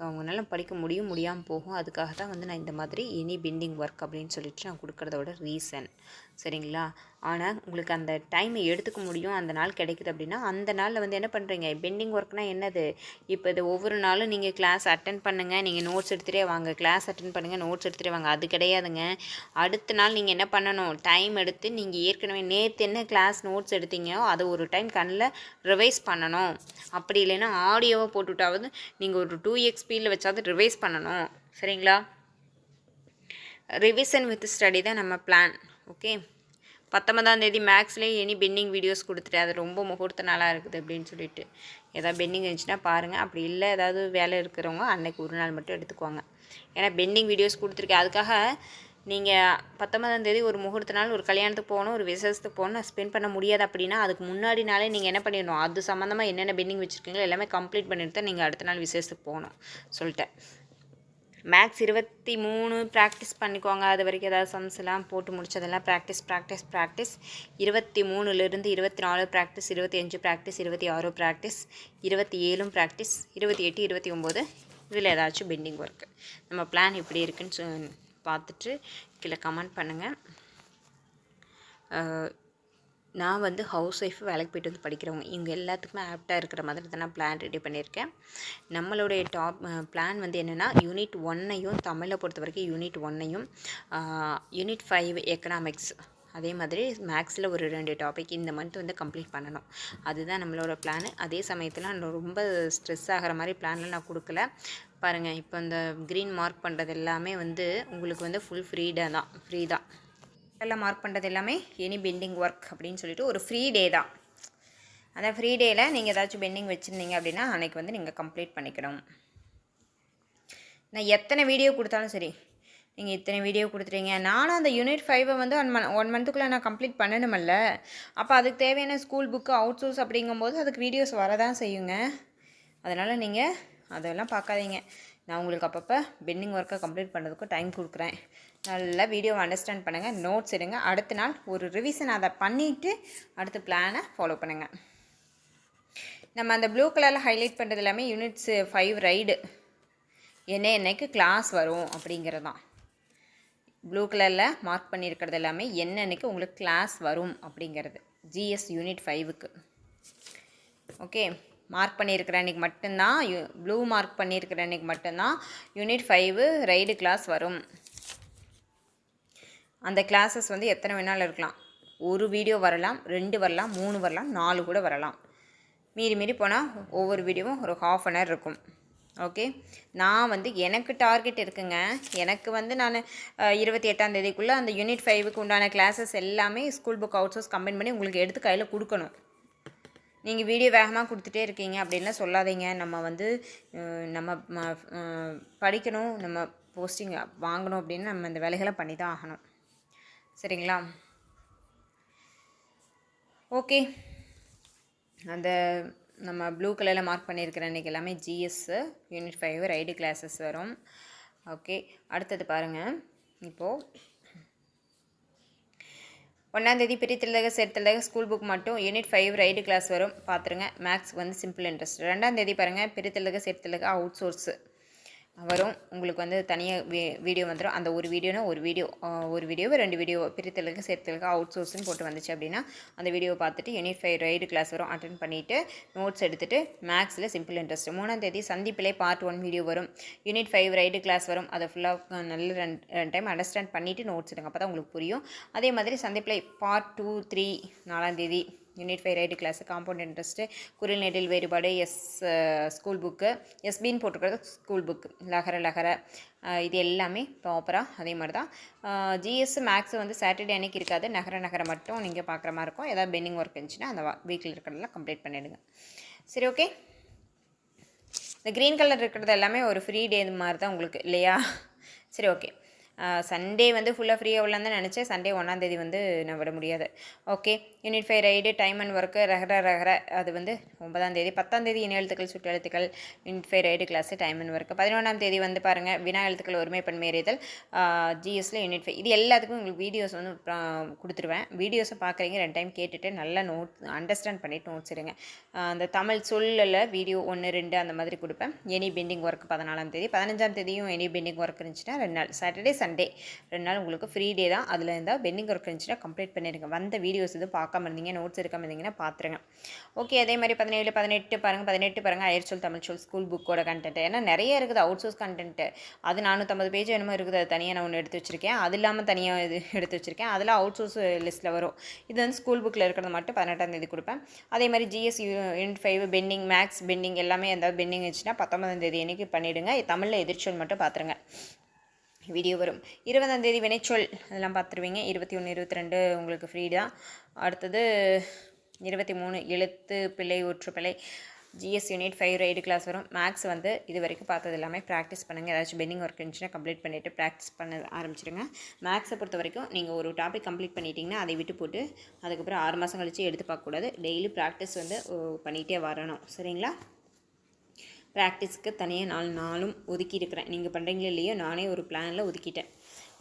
அவங்களால படிக்க முடியாமல் போகும். அதுக்காக தான் வந்து நான் இந்த மாதிரி எனி பெண்டிங் ஒர்க் அப்படின்னு சொல்லிட்டு நான் கொடுக்குறதோட ரீசன். சரிங்களா? ஆனால் உங்களுக்கு அந்த டைமை எடுத்துக்க முடியும், அந்த நாள் கிடைக்குது அப்படின்னா அந்த நாளில் வந்து என்ன பண்ணுறீங்க, பெண்டிங் ஒர்க்னால் என்னது, இப்போ இது ஒவ்வொரு நாளும் நீங்கள் கிளாஸ் அட்டென்ட் பண்ணுங்கள், நீங்கள் நோட்ஸ் எடுத்துகிட்டே வாங்க, கிளாஸ் அட்டென்ட் பண்ணுங்கள், நோட்ஸ் எடுத்துகிட்டே வாங்க, அது கிடையாதுங்க. அடுத்த நாள் நீங்கள் என்ன பண்ணணும், டைம் எடுத்து நீங்கள் ஏற்கனவே நேற்று என்ன கிளாஸ் நோட்ஸ் எடுத்தீங்களோ அதை ஒரு டைம் கண்ணில் ரிவைஸ் பண்ணணும். அப்படி இல்லைன்னா ஆடியோவை போட்டுவிட்டாவது நீங்கள் ஒரு 2x ஸ்பீடில் வச்சாவது ரிவைஸ் பண்ணணும். சரிங்களா? ரிவிஷன் வித் ஸ்டடி தான் நம்ம பிளான். ஓகே, 19ஆம் தேதி மேக்ஸ்லேயே எனி பெண்டிங் வீடியோஸ் கொடுத்துட்டு அது ரொம்ப முகூர்த்த நாளாக இருக்குது அப்படின்னு சொல்லிட்டு ஏதாவது பெண்டிங் இருந்துச்சுன்னா பாருங்கள். அப்படி இல்லை ஏதாவது வேலை இருக்கிறவங்க அன்னைக்கு ஒரு நாள் மட்டும் எடுத்துக்குவாங்க. ஏன்னா பெண்டிங் வீடியோஸ் கொடுத்துருக்கேன். அதுக்காக நீங்கள் 19ஆம் தேதி ஒரு முகூர்த்த நாள் ஒரு கல்யாணத்துக்கு போகணும், ஒரு விசேஷத்துக்கு போகணும், ஸ்பெண்ட் பண்ண முடியாது அப்படின்னா அதுக்கு முன்னாடி நாளே நீங்கள் என்ன பண்ணிடணும், அது சம்மந்தமாக என்னென்ன பெண்டிங் வச்சுருக்கீங்களோ எல்லாமே கம்ப்ளீட் பண்ணிட்டு தான் நீங்கள் அடுத்த நாள் விசேஷத்துக்கு போகணும் சொல்லிட்டேன். மேக்ஸ் 23 ப்ராக்டிஸ் பண்ணிக்கோங்க. அது வரைக்கும் ஏதாவது சம்ஸ்லாம் போட்டு முடிச்சதெல்லாம் ப்ராக்டிஸ் 23லேருந்து 24 ப்ராக்டிஸ், 25 ப்ராக்டிஸ், 26 ப்ராக்டிஸ், 27 ப்ராக்டிஸ், 28, 29 இதில் ஏதாச்சும் பெண்டிங் ஒர்க்கு. நம்ம பிளான் இப்படி இருக்குன்னு பார்த்துட்டு கீழே கமெண்ட் பண்ணுங்கள். நான் வந்து ஹவுஸ் ஒய்ஃப், வேலைக்கு போய்ட்டு வந்து படிக்கிறவங்க, இவங்க எல்லாத்துக்குமே ஆப்டாக இருக்கிற மாதிரி தான் நான் பிளான் ரெடி பண்ணியிருக்கேன். நம்மளுடைய பிளான் வந்து என்னென்னா யூனிட் 1ஐயும் தமிழை பொறுத்த வரைக்கும் யூனிட் 1ஐயும் யூனிட் 5 எக்கனாமிக்ஸ், அதே மாதிரி மேக்ஸில் ஒரு 2 டாபிக் இந்த மந்த் வந்து கம்ப்ளீட் பண்ணணும். அதுதான் நம்மளோட பிளான். அதே சமயத்தில் நான் ரொம்ப ஸ்ட்ரெஸ் ஆகிற மாதிரி பிளான்லாம் நான் கொடுக்கல. பாருங்கள், இப்போ இந்த க்ரீன் மார்க் பண்ணுறது எல்லாமே வந்து உங்களுக்கு வந்து ஃபுல் ஃப்ரீ தான். எல்லாம் மார்க் பண்ணுறது எல்லாமே எனி பெண்டிங் ஒர்க் அப்படின்னு சொல்லிட்டு ஒரு ஃப்ரீ டே தான். அந்த ஃப்ரீ டேயில் நீங்கள் ஏதாச்சும் பெண்டிங் வச்சுருந்தீங்க அப்படின்னா அன்றைக்கி வந்து நீங்கள் கம்ப்ளீட் பண்ணிக்கணும். நான் எத்தனை வீடியோ கொடுத்தாலும் சரி, நீங்கள் இத்தனை வீடியோ கொடுத்துறீங்க, நானும் அந்த யூனிட் 5 வந்து 1 மந்த்துக்குள்ளே நான் கம்ப்ளீட் பண்ணணுமல்ல. அப்போ அதுக்கு தேவையான ஸ்கூல் புக்கு அவுட் சோர்ஸ் அப்படிங்கும்போது அதுக்கு வீடியோஸ் வரதான் செய்யுங்க. அதனால் நீங்கள் அதெல்லாம் பார்க்காதீங்க. நான் உங்களுக்கு அப்பப்போ பெண்டிங் ஒர்க்கை கம்ப்ளீட் பண்ணுறதுக்கு டைம் கொடுக்குறேன். நல்லா வீடியோவை அண்டர்ஸ்டாண்ட் பண்ணுங்கள், நோட்ஸ் எடுங்க. அடுத்த நாள் ஒரு ரிவிஷன் அதை பண்ணிவிட்டு அடுத்த பிளானை ஃபாலோ பண்ணுங்கள். நம்ம அந்த ப்ளூ கலரில் ஹைலைட் பண்ணுறது எல்லாமே யூனிட்ஸ் 5 ரைடு என்னைக்கு கிளாஸ் வரும் அப்படிங்கிறது தான். ப்ளூ கலரில் மார்க் பண்ணியிருக்கிறது எல்லாமே என்னன்னைக்கு உங்களுக்கு கிளாஸ் வரும் அப்படிங்கிறது ஜிஎஸ் யூனிட் 5க்கு. ஓகே, மார்க் பண்ணியிருக்கிற அன்றைக்கி மட்டும்தான், ப்ளூ மார்க் பண்ணியிருக்கிற அன்றைக்கி மட்டும்தான் யூனிட் 5 ரைடு கிளாஸ் வரும். அந்த கிளாஸஸ் வந்து எத்தனை வேணாலும் இருக்கலாம். ஒரு வீடியோ வரலாம், 2 வரலாம், 3 வரலாம், 4 கூட வரலாம். மீறி போனால் ஒவ்வொரு வீடியோவும் ஒரு ½ அன் ஹவர் இருக்கும். ஓகே, நான் வந்து எனக்கு டார்கெட் இருக்குங்க. எனக்கு வந்து நான் 28ஆம் தேதிக்குள்ளே அந்த யூனிட் 5க்கு உண்டான கிளாஸஸ் எல்லாமே school book out source combine பண்ணி உங்களுக்கு எடுத்து கையில் கொடுக்கணும். நீங்கள் வீடியோ வேகமாக கொடுத்துட்டே இருக்கீங்க அப்படின்லாம் சொல்லாதீங்க. நம்ம வந்து நம்ம படிக்கணும், நம்ம போஸ்டிங் வாங்கணும் அப்படின்னு நம்ம இந்த வேலைகளை பண்ணி தான் ஆகணும். சரிங்களா? ஓகே, அந்த நம்ம ப்ளூ கலரில் மார்க் பண்ணியிருக்கிற அன்றைக்கி எல்லாமே ஜிஎஸ் யூனிட் 5 ரைடு கிளாஸஸ் வரும். ஓகே, அடுத்தது பாருங்கள். இப்போது 1ஆம் தேதி பிரித்தெழுதுக சேர்த்தெழுதுக ஸ்கூல் புக் மட்டும் யூனிட் 5 ரைடு கிளாஸ் வரும், பார்த்துருங்க. மேக்ஸ் வந்து சிம்பிள் இன்ட்ரெஸ்ட். 2ஆம் தேதி பாருங்கள், பிரித்தெழுதுக சேர்த்தெழுதுக அவுட் சோர்ஸு வரும். உங்களுக்கு வந்து தனியாக வீடியோ வந்துடும். அந்த ஒரு வீடியோனா ஒரு வீடியோவை 2 வீடியோ பிரித்தலுக்கு சேர்த்தலுக்கு அவுட் சோர்ஸ்னு போட்டு வந்துச்சு அப்படின்னா அந்த வீடியோவை பார்த்துட்டு யூனிட் 5 ரைடு கிளாஸ் வரும், அட்டன் பண்ணிவிட்டு நோட்ஸ் எடுத்துகிட்டு மேக்ஸில் சிம்பிள் இன்ட்ரெஸ்ட். 3ஆம் தேதி சந்திப்பிலே பார்ட் 1 வீடியோ வரும், யூனிட் 5 ரைடு கிளாஸ் வரும். அதை ஃபுல்லாக நல்ல 2 டைம் அண்டர்ஸ்டாண்ட் பண்ணிவிட்டு நோட்ஸ் எடுங்க, அப்போ தான் உங்களுக்கு புரியும். அதே மாதிரி சந்திப்பிலே பார்ட் 2, 3 4ஆம் தேதி யூனிட் 5 ரைடு கிளாஸு, காம்பவுண்ட் இன்ட்ரெஸ்ட்டு, குறில் நெடில் வேறுபாடு, ஸ்கூல் புக்கு, எஸ்பின்னு போட்டுக்கிறது ஸ்கூல் புக்கு, லகர இது எல்லாமே ப்ராப்பராக அதே மாதிரி தான். ஜிஎஸ் மேக்ஸ் வந்து சாட்டர்டே அன்றைக்கி இருக்காது, நகர மட்டும் நீங்கள் பார்க்குற மாதிரி இருக்கும். ஏதாவது பெண்டிங் ஒர்க் இருந்துச்சுன்னா அந்த வீக்கில் இருக்கிறதெல்லாம் கம்ப்ளீட் பண்ணிவிடுங்க. சரி, ஓகே. இந்த க்ரீன் கலர் இருக்கிறது எல்லாமே ஒரு ஃப்ரீ டே மாதிரி தான் உங்களுக்கு, இல்லையா? சரி, ஓகே. சண்டே வந்து ஃபுல்லாக ஃப்ரீயாக உள்ளான்னு தான் நினச்சேன். சண்டே 1ஆம் தேதி வந்து நான் விட முடியாது. Okay, unit 5 rate time and work ரகர அது வந்து 9ஆம் தேதி. 10ஆம் தேதி இன எழுத்துக்கள் சுட்டு எழுத்துக்கள் யூனிட் 5 ரைடு கிளாஸு டைம் அண்ட் ஒர்க்கு. 11ஆம் தேதி வந்து பாருங்கள் வினா எழுத்துக்கள் ஒருமை பன்மையறிதல் ஜிஎஸ்ல யூனிட் 5. இது எல்லாத்துக்கும் உங்களுக்கு வீடியோஸ் வந்து கொடுத்துருவேன். வீடியோஸை பார்க்குறீங்க 2 டைம் கேட்டுட்டு நல்லா அண்டர்ஸ்டாண்ட் பண்ணிவிட்டு நோட்ஸ் எடுங்க. அந்த தமிழ் சொல்லில் வீடியோ 1, 2 அந்த மாதிரி கொடுப்பேன். எனி பெண்டிங் ஒர்க் 14ஆம் தேதி. 15ஆம் தேதியும் எனி பெண்டிங் ஒர்க் இருந்துச்சுன்னா 2 நாள், சாட்டர்டே சண்டே 2 நாள் உங்களுக்கு ஃப்ரீ டே தான். அதில் இருந்தால் பெண்டிங் ஒர்க் இருந்துச்சுன்னா கம்ப்ளீட் பண்ணிடுங்க. வந்த வீடியோஸ் இது பார்க்காம இருந்தீங்க, நோட்ஸ் எடுக்காமல் இருந்தீங்கன்னா பார்த்துருங்க. ஓகே, அதே மாதிரி 17, 18 பாருங்கள். 18 பாருங்கள், அயற்சொல் தமிழ் சொல் ஸ்கூல் புக்கோட கண்டென்ட். ஏன்னா நிறைய இருக்குது அவுட் சோர்ஸ் கண்டென்ட்டு. அது 450 பேஜ் என்னமோ இருக்குது, அது தனியாக நான் ஒன்று எடுத்து வச்சுருக்கேன். அது இல்லாமல் தனியாக இது எடுத்து வச்சுருக்கேன். அதில் அவுட் சோர்ஸ் லிஸ்ட்டில் வரும். இது வந்து ஸ்கூல் புக்கில் இருக்கிறது மட்டும் 18ஆம் தேதி கொடுப்பேன். அதே மாதிரி GS unit 5 pending, maths pending எல்லாமே எதாவது பெண்டிங் இருந்துச்சுன்னா 19ஆம் தேதி அன்றைக்கி பண்ணிவிடுங்க. தமிழில் எதிர்ச்சொல் மட்டும் பார்த்துருங்க. வீடியோ வரும். 20ஆம் தேதி வினைச்சொல் அதெல்லாம் பார்த்துருவீங்க. 21, 22 உங்களுக்கு ஃப்ரீ தான். அடுத்தது 23 எழுத்து பிழை ஒற்றுப்பிழை ஜிஎஸ் யூனிட் 5 ரைடு கிளாஸ் வரும். மேக்ஸ் வந்து இது வரைக்கும் பார்த்தது எல்லாமே ப்ராக்டிஸ் பண்ணுங்கள். ஏதாச்சும் பெண்டிங் ஒர்க் இருந்துச்சுன்னா கம்ப்ளீட் பண்ணிவிட்டு ப்ராக்டிஸ் பண்ண ஆரம்பிச்சிடுங்க. மேக்ஸை பொறுத்த வரைக்கும் நீங்கள் ஒரு டாபிக் கம்ப்ளீட் பண்ணிட்டீங்கன்னா அதை விட்டு போட்டு அதுக்கப்புறம் 6 மாதம் கழித்து எடுத்து பார்க்கக்கூடாது. டெய்லி ப்ராக்டிஸ் வந்து பண்ணிகிட்டே வரணும். சரிங்களா? ப்ராக்டிஸ்க்கு தனியாக 4 நாளும் ஒதுக்கி இருக்கிறேன். நீங்கள் பண்ணுறீங்களோ இல்லையோ நானே ஒரு பிளானில் ஒதுக்கிட்டேன்.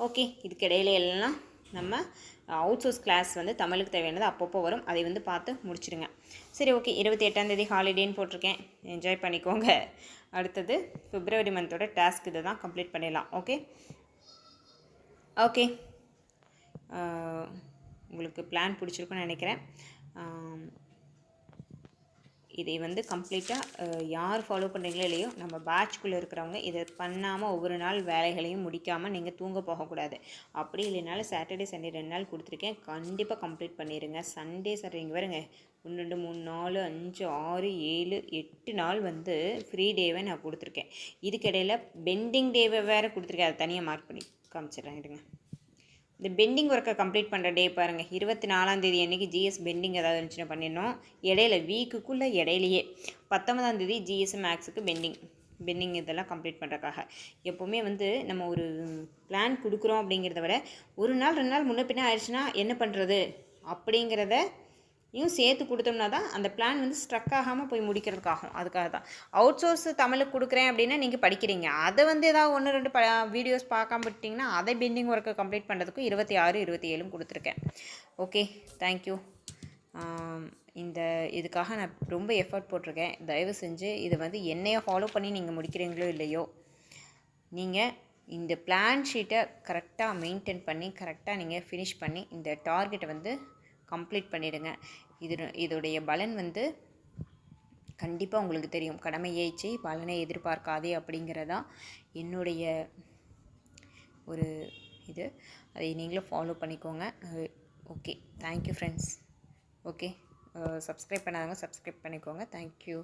ஓகே, இதுக்கு இடையில எல்லாம் நம்ம அவுட் சோர்ஸ் கிளாஸ் வந்து தமிழுக்கு தேவையானது அப்பப்போ வரும். அதை வந்து பார்த்து முடிச்சிடுங்க. சரி, ஓகே. 28ஆம் தேதி ஹாலிடேன்னு போட்டிருக்கேன். என்ஜாய் பண்ணிக்கோங்க. அடுத்தது பிப்ரவரி மந்தோட டாஸ்க் இதை தான் கம்ப்ளீட் பண்ணிடலாம். ஓகே ஓகே உங்களுக்கு பிளான் பிடிச்சிருக்குன்னு நினைக்கிறேன். இதை வந்து கம்ப்ளீட்டாக யார் ஃபாலோ பண்ணுறீங்களோ இல்லையோ நம்ம பேட்ச்குள்ளே இருக்கிறவங்க இதை பண்ணாமல் ஒவ்வொரு நாள் வேலைகளையும் முடிக்காமல் நீங்கள் தூங்க போகக்கூடாது. அப்படி இல்லைனாலும் சாட்டர்டே சண்டே 2 நாள் கொடுத்துருக்கேன். கண்டிப்பாக கம்ப்ளீட் பண்ணிடுங்க. சண்டே சாட்டர்டே இங்கே வருங்க 1 2 3 4 5 6 7 8 நாள் வந்து ஃப்ரீ டேவை நான் கொடுத்துருக்கேன். இதுக்கிடையில் பெண்டிங் டேவை வேறு கொடுத்துருக்கேன். அதை தனியாக மார்க் பண்ணி காமிச்சிடுறேன். இருங்க. இந்த பெண்டிங் ஒர்க்கை கம்ப்ளீட் பண்ணுற டே பாருங்கள். 24ஆம் தேதி அன்றைக்கி ஜிஎஸ் பெண்டிங் ஏதாவது இருந்துச்சுன்னா பண்ணிடணும். இடையில வீக்குக்குள்ளே இடையிலையே 19ஆம் தேதி ஜிஎஸ் மேக்ஸுக்கு பெண்டிங் இதெல்லாம் கம்ப்ளீட் பண்ணுறக்காக. எப்போவுமே வந்து நம்ம ஒரு பிளான் கொடுக்குறோம் அப்படிங்கிறத விட ஒரு நாள் 2 நாள் முன்ன பின்ன ஆயிடுச்சுன்னா என்ன பண்ணுறது அப்படிங்கிறத சேர்த்து கொடுத்தோம்னா தான் அந்த பிளான் வந்து ஸ்ட்ரக் ஆகாமல் போய் முடிக்கிறதுக்காகும். அதுக்காக தான் அவுட் சோர்ஸ் தமிழுக்கு கொடுக்குறேன் அப்படின்னா நீங்கள் படிக்கிறீங்க. அதை வந்து ஏதாவது 1 2 வீடியோஸ் பார்க்காம விட்டிங்கன்னா அதை பெண்டிங் ஒர்க்கை கம்ப்ளீட் பண்ணுறதுக்கும் 26 27 கொடுத்துருக்கேன். Okay, thank you. இந்த இதுக்காக நான் ரொம்ப எஃபர்ட் போட்டிருக்கேன். தயவு செஞ்சு இதை வந்து என்னையை ஃபாலோ பண்ணி நீங்கள் முடிக்கிறீங்களோ இல்லையோ நீங்கள் இந்த பிளான் ஷீட்டை கரெக்டாக மெயின்டைன் பண்ணி கரெக்டாக நீங்கள் ஃபினிஷ் பண்ணி இந்த டார்கெட்டை வந்து கம்ப்ளீட் பண்ணிவிடுங்க. இதோடைய பலன் வந்து கண்டிப்பாக உங்களுக்கு தெரியும். கடமை ஏய்ச்சி பலனை எதிர்பார்க்காதே அப்படிங்கிறதா என்னுடைய ஒரு இது. அதை நீங்களும் ஃபாலோ பண்ணிக்கோங்க. Okay, thank you friends. Okay, subscribe பண்ணாதவங்க சப்ஸ்கிரைப் பண்ணிக்கோங்க. தேங்க்யூ.